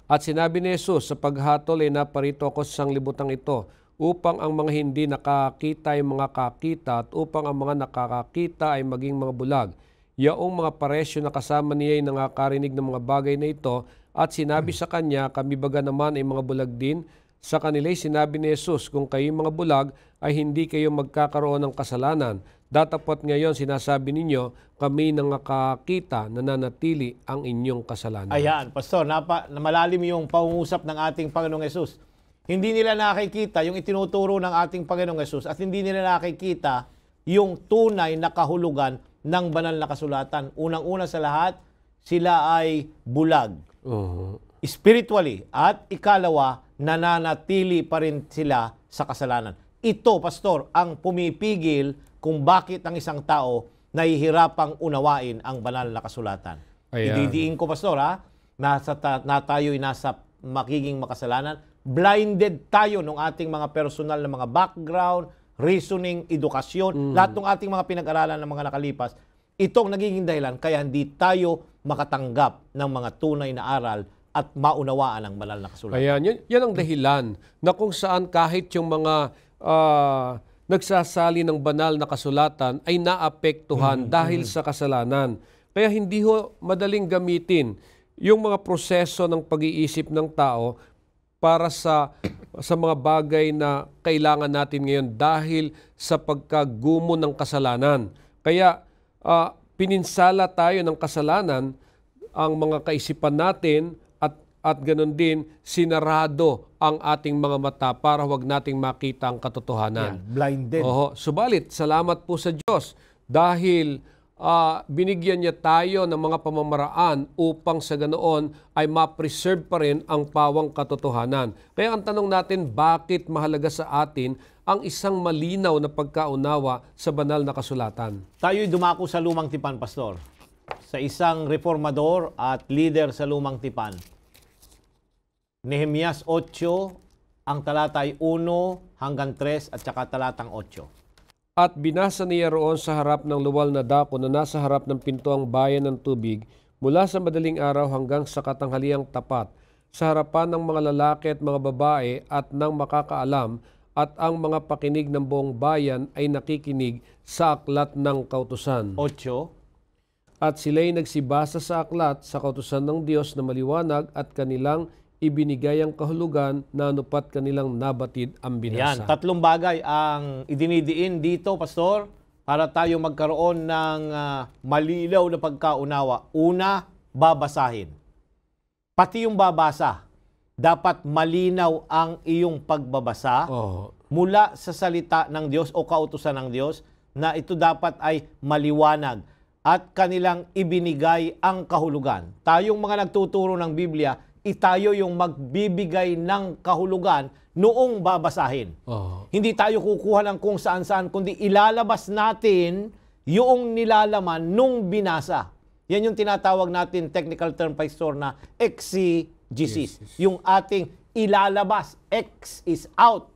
At sinabi ni Jesus, sa paghatol ay naparito ako sa sanglibutang ito, upang ang mga hindi nakakita ay mga kakita, at upang ang mga nakakakita ay maging mga bulag. Yaong mga paresyo na kasama niya ay nakakarinig ng mga bagay na ito, at sinabi sa kanya, kami baga naman ay mga bulag din. Sa kanila'y sinabi ni Jesus, kung kayo mga bulag, ay hindi kayo magkakaroon ng kasalanan. Datapot ngayon sinasabi ninyo, kami nang nakakita, nananatili ang inyong kasalanan. Ayan, Pastor, malalim yung pangungusap ng ating Panginoong Yesus. Hindi nila nakikita yung itinuturo ng ating Panginoong Yesus at hindi nila nakikita yung tunay na kahulugan ng banal na kasulatan. Unang-una sa lahat, sila ay bulag. Spiritually. At ikalawa, nananatili pa rin sila sa kasalanan. Ito, Pastor, ang pumipigil kung bakit ang isang tao nahihirapang unawain ang banal na kasulatan. Ayan. Ididiin ko, Pastor, na tayo'y nasa magiging makasalanan. Blinded tayo ng ating mga personal na mga background, reasoning, edukasyon, lahat ng ating mga pinag-aralan ng mga nakalipas. Itong nagiging dahilan kaya hindi tayo makatanggap ng mga tunay na aral at maunawaan ang banal na kasulatan. Ayan, yan ang dahilan na kung saan kahit yung mga nagsasali ng banal na kasulatan ay naapektuhan dahil sa kasalanan. Kaya hindi ho madaling gamitin yung mga proseso ng pag-iisip ng tao para sa mga bagay na kailangan natin ngayon dahil sa pagkagumo ng kasalanan. Kaya pininsala tayo ng kasalanan ang mga kaisipan natin at ganun din sinarado ang ating mga mata para huwag nating makita ang katotohanan. Blinded. Subalit, salamat po sa Diyos dahil binigyan niya tayo ng mga pamamaraan upang sa ganoon ay ma-preserve pa rin ang pawang katotohanan. Kaya ang tanong natin, bakit mahalaga sa atin ang isang malinaw na pagkaunawa sa banal na kasulatan? Tayo'y dumako sa Lumang Tipan, Pastor. Sa isang reformador at leader sa Lumang Tipan. Nehemias 8, ang talata ay 1 hanggang 3 at saka talatang 8. At binasa niya roon sa harap ng luwal na dako na nasa harap ng pinto ang bayan ng tubig, mula sa madaling araw hanggang sa katanghaliang tapat, sa harapan ng mga lalaki at mga babae at ng makakaalam, at ang mga pakinig ng buong bayan ay nakikinig sa aklat ng kautusan. 8. At sila'y nagsibasa sa aklat sa kautusan ng Diyos na maliwanag at kanilang ibinigay ang kahulugan na anupat kanilang nabatid ang binasa. Yan, tatlong bagay ang idinidiin dito, Pastor, para tayo magkaroon ng malinaw na pagkaunawa. Una, babasahin. Pati yung babasa, dapat malinaw ang iyong pagbabasa mula sa salita ng Diyos o kautusan ng Diyos na ito dapat ay maliwanag at kanilang ibinigay ang kahulugan. Tayong mga nagtuturo ng Biblia, tayo yung magbibigay ng kahulugan noong babasahin. Hindi tayo kukuha ng kung saan-saan, kundi ilalabas natin yung nilalaman nung binasa. Yan yung tinatawag natin, technical term, Pastor, na exegesis. Yung ating ilalabas. X is out.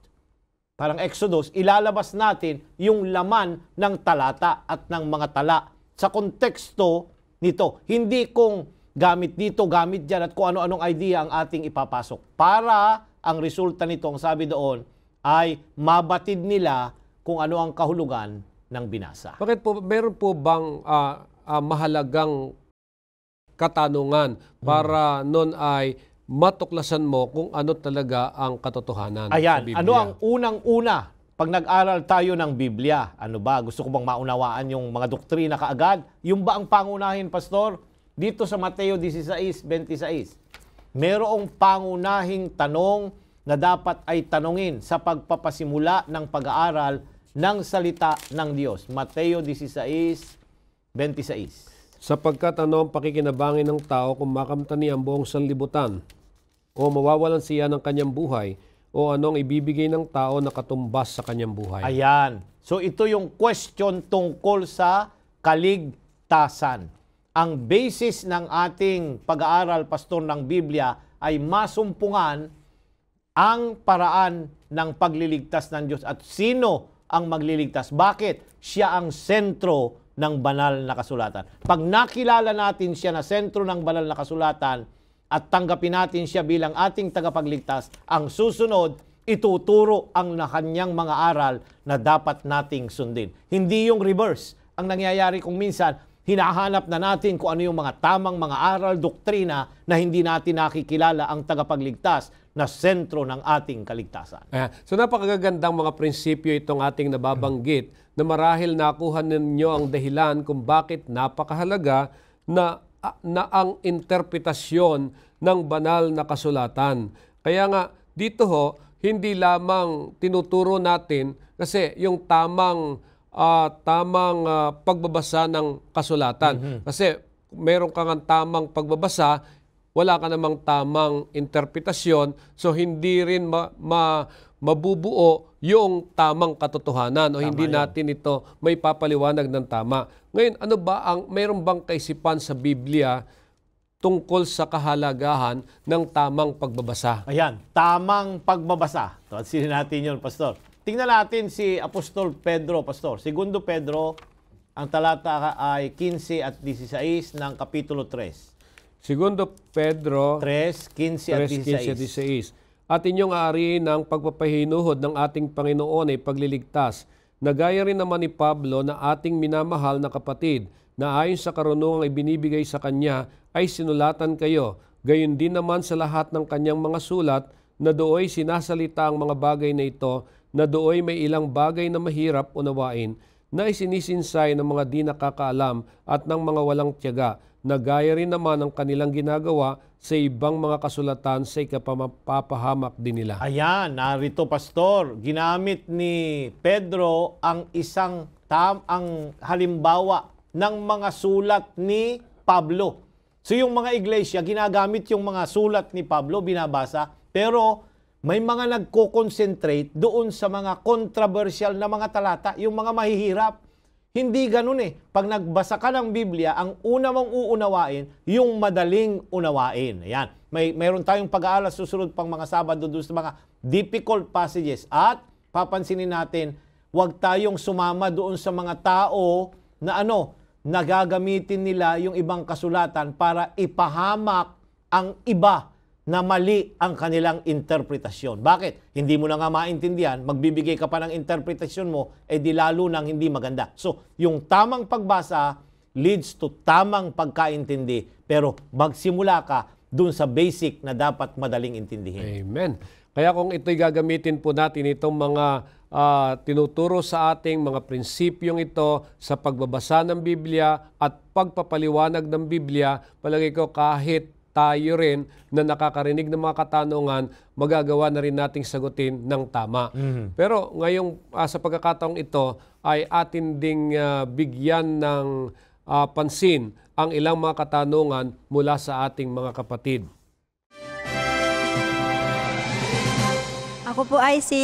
Parang Exodus, ilalabas natin yung laman ng talata at ng mga tala sa konteksto nito. Hindi kung gamit dito, gamit dyan, at kung ano-anong idea ang ating ipapasok. Para ang resulta nito, ang sabi doon, ay mabatid nila kung ano ang kahulugan ng binasa. Bakit po, meron po bang mahalagang katanungan para nun ay matuklasan mo kung ano talaga ang katotohanan sa Ayan, Biblia. ano ang unang-una pag nag-aral tayo ng Biblia? Ano ba? Gusto ko bang maunawaan yung mga doktrina kaagad? Yung ba ang pangunahin, Pastor? Dito sa Mateo 16:26, merong pangunahing tanong na dapat ay tanungin sa pagpapasimula ng pag-aaral ng salita ng Diyos. Mateo 16:26. Sapagkat ano ang pakikinabangin ng tao kung makamtan niya ang buong sanlibutan o mawawalan siya ng kanyang buhay o anong ibibigay ng tao na katumbas sa kanyang buhay. Ayan. So ito yung question tungkol sa kaligtasan. Ang basis ng ating pag-aaral, Pastor, ng Biblia ay masumpungan ang paraan ng pagliligtas ng Diyos at sino ang magliligtas. Bakit? Siya ang sentro ng banal na kasulatan. Pag nakilala natin siya na sentro ng banal na kasulatan at tanggapin natin siya bilang ating tagapagligtas, ang susunod, ituturo ang kanyang mga aral na dapat nating sundin. Hindi yung reverse. Ang nangyayari kung minsan, hinahanap na natin kung ano yung mga tamang mga aral, doktrina na hindi natin nakikilala ang tagapagligtas na sentro ng ating kaligtasan. So napakagandang mga prinsipyo itong ating nababanggit na marahil nakuha ninyo ang dahilan kung bakit napakahalaga na ang interpretasyon ng banal na kasulatan. Kaya nga dito hindi lamang tinuturo natin kasi yung tamang pagbabasa ng kasulatan. Kasi meron kang tamang pagbabasa, wala ka namang tamang interpretasyon, so hindi rin mabubuo yung tamang katotohanan o hindi natin ito may papaliwanag ng tama. Ngayon, mayroon bang kaisipan sa Biblia tungkol sa kahalagahan ng tamang pagbabasa? Ayan, tamang pagbabasa. Sinin natin yun, Pastor. Tingnan natin si Apostol Pedro, Pastor. Segundo Pedro, ang talata ay 15 at 16 ng Kapitulo 3. Segundo Pedro 3:15 at 16. At inyong aariin ng pagpapahinuhod ng ating Panginoon ay pagliligtas, na gaya rin naman ni Pablo na ating minamahal na kapatid, na ayon sa karunungang ibinibigay sa kanya ay sinulatan kayo. Gayon din naman sa lahat ng kanyang mga sulat, na dooy sinasalita ang mga bagay na ito, na dooy may ilang bagay na mahirap unawain, na isinisinsay ng mga di nakakaalam at ng mga walang tiyaga, na gaya rin naman ang kanilang ginagawa sa ibang mga kasulatan sa ikapapahamak din nila. Ayan, narito, Pastor. Ginamit ni Pedro ang ang halimbawa ng mga sulat ni Pablo. So yung mga iglesia, ginagamit yung mga sulat ni Pablo, binabasa, pero may mga nagko-concentrate doon sa mga controversial na mga talata, yung mga mahihirap. Hindi ganun eh. Pag nagbasa ka ng Biblia, ang una mong uunawain, yung madaling unawain. Ayan. Mayroon tayong pag-aaral susunod pang mga Sabado doon sa mga difficult passages. At papansinin natin, huwag tayong sumama doon sa mga tao na nagagamitin nila yung ibang kasulatan para ipahamak ang iba na mali ang kanilang interpretasyon. Bakit? Hindi mo na nga maintindihan, magbibigay ka pa ng interpretasyon mo, di lalo nang hindi maganda. So, yung tamang pagbasa leads to tamang pagkaintindi, pero magsimula ka dun sa basic na dapat madaling intindihin. Amen. Kaya kung ito'y gagamitin po natin itong mga tinuturo sa ating mga prinsipyong ito sa pagbabasa ng Biblia at pagpapaliwanag ng Biblia, palagay ko kahit tayo rin na nakakarinig ng mga katanungan, magagawa na rin nating sagutin ng tama. Pero ngayong sa pagkakataong ito ay atin ding bigyan ng pansin ang ilang mga katanungan mula sa ating mga kapatid. Ako po ay si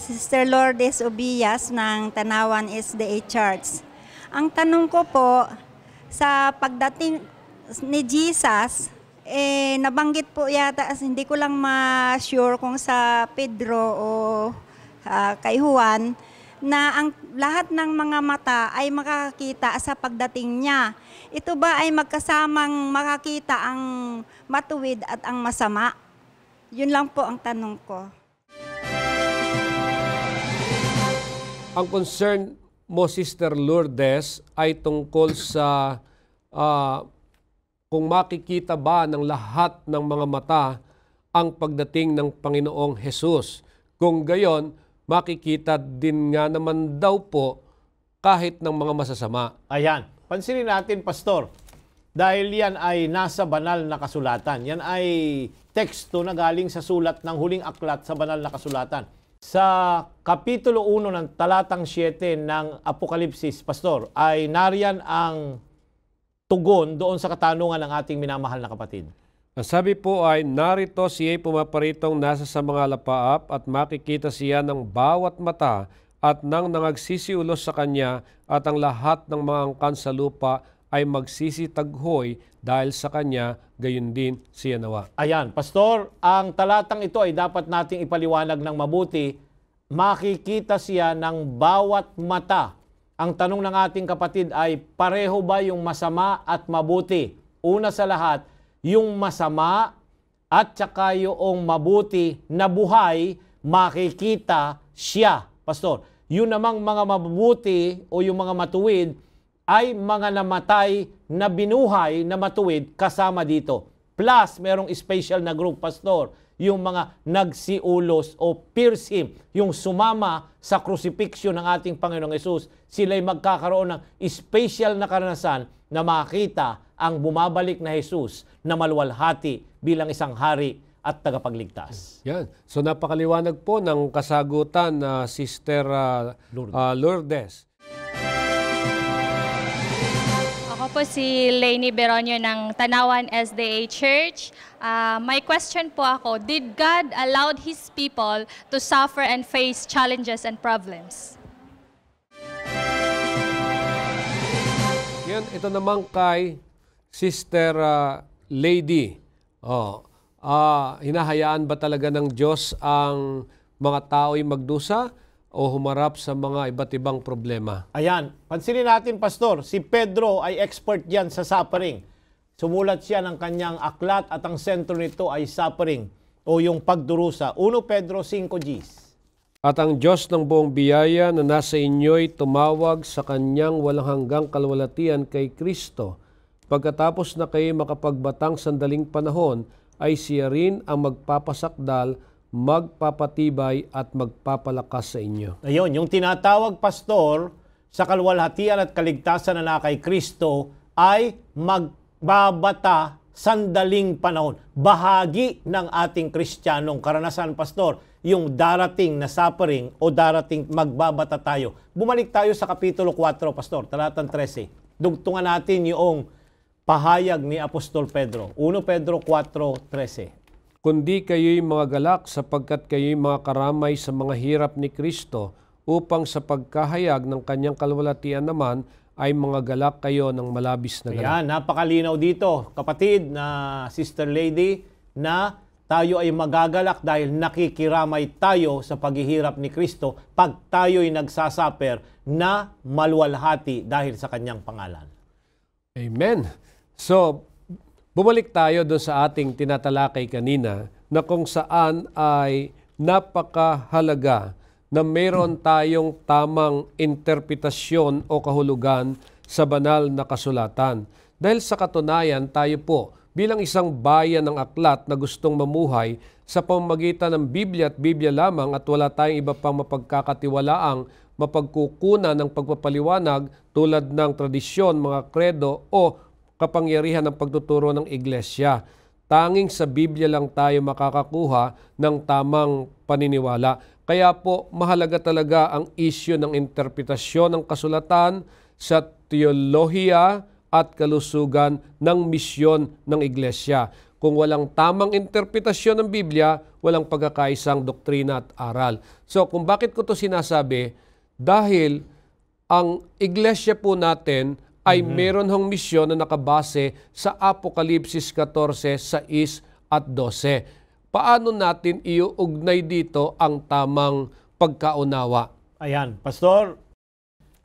Sister Lourdes Obias ng Tanawan SDA Church. Ang tanong ko po, sa pagdating ni Jesus, nabanggit po yata, hindi ko lang ma-sure kung sa Pedro o kay Juan, na ang lahat ng mga mata ay makakakita sa pagdating niya. Ito ba ay magkasamang makakita ang matuwid at ang masama? Yun lang po ang tanong ko. Ang concern mo, Sister Lourdes, ay tungkol sa kung makikita ba ng lahat ng mga mata ang pagdating ng Panginoong Hesus. Kung gayon, makikita din nga naman daw po kahit ng mga masasama. Ayan. Pansinin natin, Pastor, dahil yan ay nasa banal na kasulatan. Yan ay teksto na galing sa sulat ng huling aklat sa banal na kasulatan. Sa Kapitulo 1 ng talatang 7 ng Apokalipsis, Pastor, ay nariyan ang tugon doon sa katanungan ng ating minamahal na kapatid. Ang sabi po ay, narito siya'y pumaparitong nasa sa mga lapaap at makikita siya ng bawat mata at nang nangagsisiulos sa kanya at ang lahat ng mga angkan sa lupa ay magsisitaghoy dahil sa kanya, gayon din siya nawa. Ayan, Pastor, ang talatang ito ay dapat nating ipaliwanag ng mabuti. Makikita siya ng bawat mata. Ang tanong ng ating kapatid ay, pareho ba yung masama at mabuti? Una sa lahat, yung masama at saka yung mabuti na buhay, makikita siya, Pastor. Yun namang mga mabuti o yung mga matuwid ay mga namatay na binuhay na matuwid kasama dito. Plus, merong special na group, Pastor, yung mga nagsiulos o pierce him, yung sumama sa crucifixion ng ating Panginoong Hesus. Sila'y magkakaroon ng special na karanasan na makita ang bumabalik na Hesus na maluwalhati bilang isang hari at tagapagligtas. Yan. So napakaliwanag po ng kasagutan na Sister Lourdes. Ako po si Lainey Beronio ng Tanawan SDA Church. My question po ako, did God allow His people to suffer and face challenges and problems? Yan, ito naman kay Sister Lady. Hinahayaan ba talaga ng Diyos ang mga tao'y magdusa o humarap sa mga iba't ibang problema? Ayan, pansinin natin, Pastor, si Pedro ay expert yan sa suffering. Sumulat siya ng kanyang aklat at ang sentro nito ay suffering o yung pagdurusa. 1 Pedro 5:10. At ang Diyos ng buong biyaya na nasa inyo'y tumawag sa kanyang walang hanggang kalwalatian kay Kristo. Pagkatapos na kayo makapagbatang sandaling panahon, ay siya rin ang magpapasakdal, magpapatibay at magpapalakas sa inyo. Ayun, yung tinatawag, Pastor, sa kalwalhatian at kaligtasan na kay Kristo ay magbabata sandaling panahon. Bahagi ng ating Kristiyanong karanasan, Pastor, yung darating na suffering o darating magbabata tayo. Bumalik tayo sa Kapitulo 4, Pastor, talatang 13. Dugtungan natin yung pahayag ni Apostol Pedro. 1 Pedro 4:13. Kundi kayo'y mga galak sapagkat kayo'y mga karamay sa mga hirap ni Kristo upang sa pagkahayag ng kanyang kalwalatian naman ay mga galak kayo ng malabis na galak. Ayan, napakalinaw dito, kapatid na Sister Lady, na tayo ay magagalak dahil nakikiramay tayo sa paghihirap ni Kristo pag tayo'y nagsasaper na maluwalhati dahil sa kanyang pangalan. Amen. So, bumalik tayo doon sa ating tinatalakay kanina na kung saan ay napakahalaga na mayroon tayong tamang interpretasyon o kahulugan sa banal na kasulatan. Dahil sa katunayan, tayo po bilang isang bayan ng aklat na gustong mamuhay sa pamamagitan ng Biblia at Biblia lamang at wala tayong iba pang mapagkakatiwalaang mapagkukunan ng pagpapaliwanag tulad ng tradisyon, mga kredo o kapangyarihan ng pagtuturo ng iglesia. Tanging sa Biblia lang tayo makakakuha ng tamang paniniwala. Kaya po mahalaga talaga ang isyu ng interpretasyon ng kasulatan sa teolohiya at kalusugan ng misyon ng iglesia. Kung walang tamang interpretasyon ng Biblia, walang pagkakaisang doktrina at aral. So kung bakit ko to sinasabi, dahil ang iglesia po natin ay meron hong misyon na nakabase sa Apokalipsis 14, 6 at 12. Paano natin iuugnay dito ang tamang pagkaunawa? Ayan, Pastor,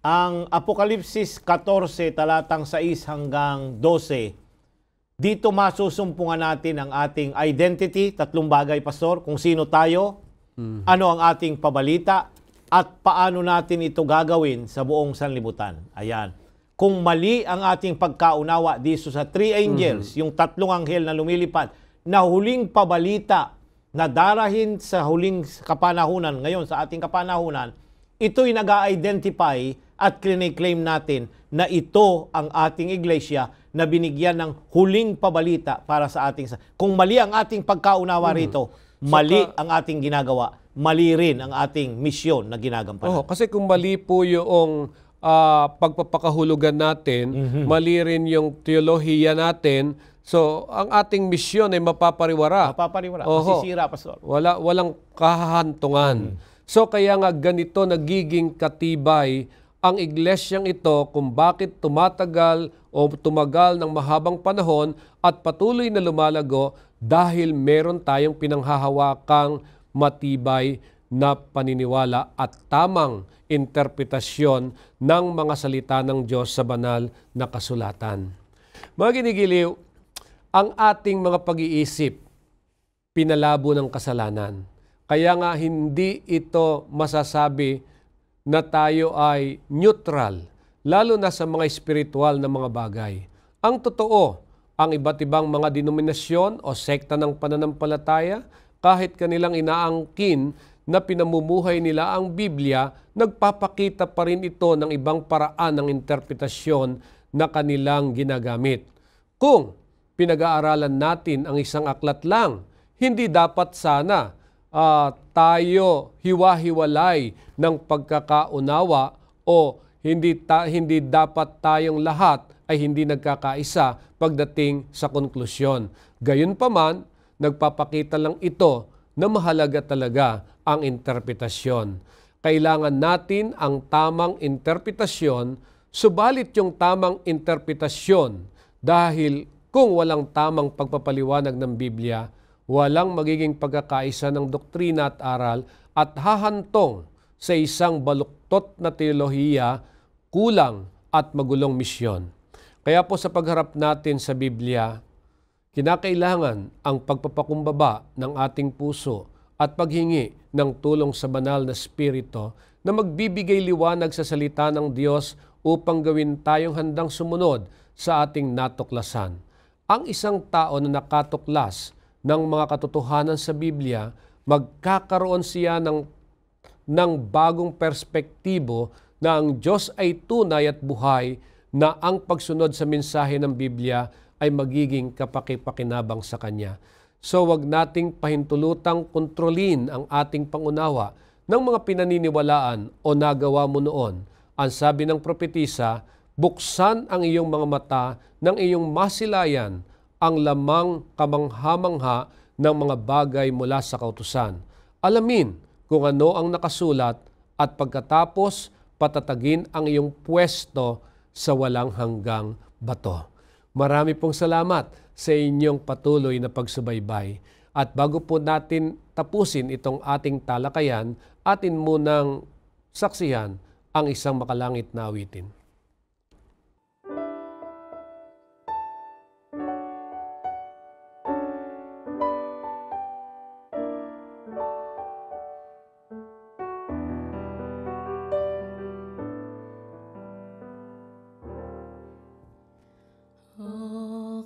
ang Apokalipsis 14, talatang 6 hanggang 12, dito masusumpungan natin ang ating identity, tatlong bagay, Pastor, kung sino tayo, ano ang ating pabalita, at paano natin ito gagawin sa buong sanlibutan. Ayan. kung mali ang ating pagkaunawa dito sa three angels, yung tatlong anghel na lumilipad, na huling pabalita na darahin sa huling kapanahunan, ngayon sa ating kapanahunan, ito'y nag-identify at claim natin na ito ang ating iglesia na binigyan ng huling pabalita para sa ating... Kung mali ang ating pagkaunawa rito, mali ang ating ginagawa, mali rin ang ating misyon na ginagampanan. Kasi kung mali po yung pagpapakahulugan natin, mali rin yung teolohiya natin, so ang ating misyon ay mapapariwara. Mapapariwara, Oho. masisira, Pastor. Walang kahahantungan. So kaya nga ganito nagiging katibay ang iglesyang ito kung bakit tumatagal o tumagal ng mahabang panahon at patuloy na lumalago dahil meron tayong pinanghahawakang matibay na paniniwala at tamang interpretasyon ng mga salita ng Diyos sa banal na kasulatan. Mga ginigiliw, ang ating mga pag-iisip, pinalabo ng kasalanan. Kaya nga hindi ito masasabi na tayo ay neutral, lalo na sa mga espiritual na mga bagay. Ang totoo, ang iba't ibang mga denominasyon o sekta ng pananampalataya, kahit kanilang inaangkin na pinamumuhay nila ang Biblia, nagpapakita pa rin ito ng ibang paraan ng interpretasyon na kanilang ginagamit. Kung pinag-aaralan natin ang isang aklat lang, hindi dapat sana tayo hiwa-hiwalay ng pagkakaunawa o hindi dapat tayong lahat ay hindi nagkakaisa pagdating sa konklusyon. Gayunpaman, nagpapakita lang ito na mahalaga talaga ang interpretasyon. Kailangan natin ang tamang interpretasyon, subalit yung tamang interpretasyon dahil kung walang tamang pagpapaliwanag ng Biblia, walang magiging pagkakaisa ng doktrina at aral at hahantong sa isang baluktot na teolohiya, kulang at magulong misyon. Kaya po sa pagharap natin sa Biblia, kinakailangan ang pagpapakumbaba ng ating puso at paghingi ng tulong sa banal na Espiritu na magbibigay liwanag sa salita ng Diyos upang gawin tayong handang sumunod sa ating natuklasan. Ang isang tao na nakatuklas ng mga katotohanan sa Biblia, magkakaroon siya ng bagong perspektibo na ang Diyos ay tunay at buhay, na ang pagsunod sa mensahe ng Biblia ay magiging kapaki-pakinabang sa Kanya. So wag nating pahintulutang kontrolin ang ating pangunawa ng mga pinaniniwalaan o nagawa mo noon. Ang sabi ng propetisa, buksan ang iyong mga mata ng iyong masilayan ang lamang kamangha-mangha ng mga bagay mula sa kautusan. Alamin kung ano ang nakasulat at pagkatapos patatagin ang iyong pwesto sa walang hanggang bato. Marami pong salamat sa inyong patuloy na pagsubaybay. At bago po natin tapusin itong ating talakayan, atin munang saksihan ang isang makalangit na awitin.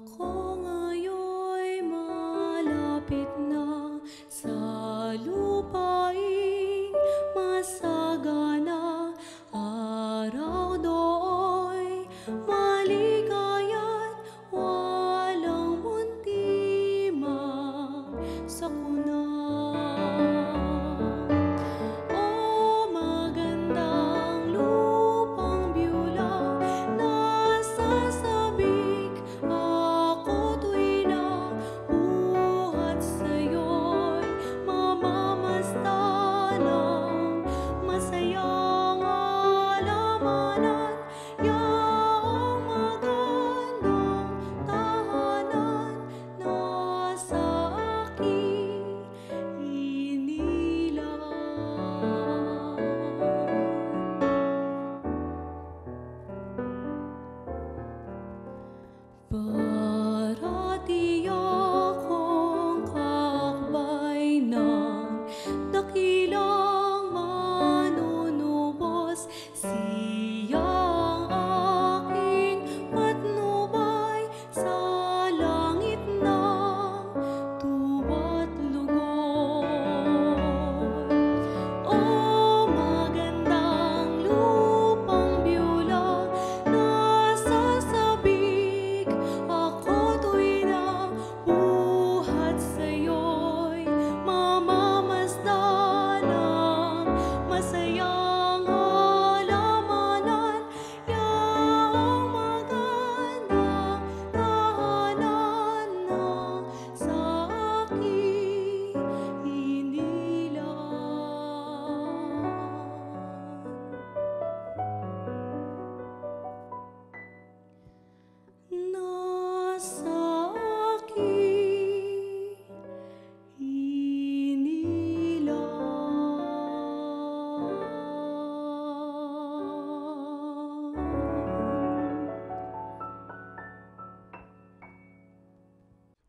Ako ngayon'y malapit na sa lupaing masagana, araw doon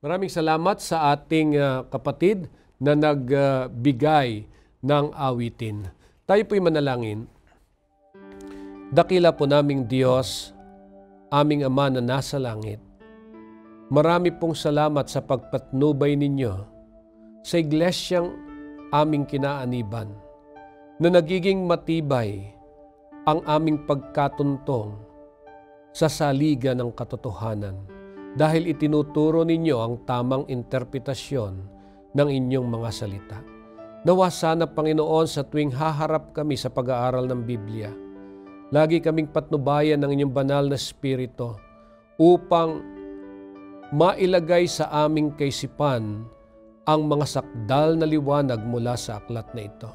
Maraming salamat sa ating kapatid na nagbigay ng awitin. Tayo po'y manalangin. Dakila po naming Diyos, aming Ama na nasa langit. Marami pong salamat sa pagpatnubay ninyo sa iglesyang aming kinaaniban na nagiging matibay ang aming pagkatuntong sa saligan ng katotohanan dahil itinuturo ninyo ang tamang interpretasyon ng inyong mga salita. Nawa sana, Panginoon, sa tuwing haharap kami sa pag-aaral ng Biblia, lagi kaming patnubayan ng inyong banal na Espiritu upang mailagay sa aming kaisipan ang mga sakdal na liwanag mula sa aklat na ito.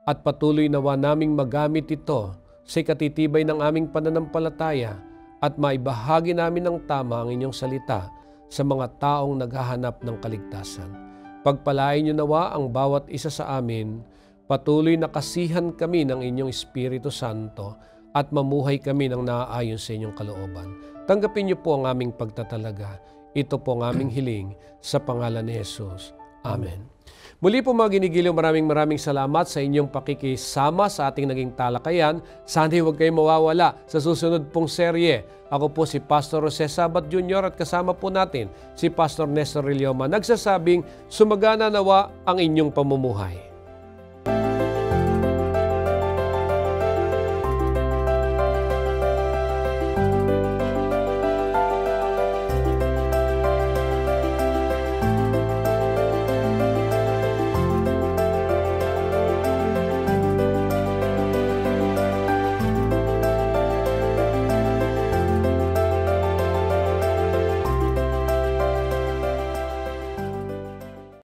At patuloy nawa naming magamit ito sa ikatitibay ng aming pananampalataya at maibahagi namin ng tama ang inyong salita sa mga taong naghahanap ng kaligtasan. Pagpalain niyo nawa ang bawat isa sa amin, patuloy na kasihan kami ng inyong Espiritu Santo at mamuhay kami ng naaayon sa inyong kalooban. Tanggapin niyo po ang aming pagtatalaga. Ito po ang aming hiling sa pangalan ni Jesus. Amen. Muli po mga ginigiliw, maraming salamat sa inyong pakikisama sa ating naging talakayan. Sana'y huwag kayong mawawala sa susunod pong serye. Ako po si Pastor Jose Sabat Jr. at kasama po natin si Pastor Nestor Rillioma, nagsasabing sumagana nawa ang inyong pamumuhay.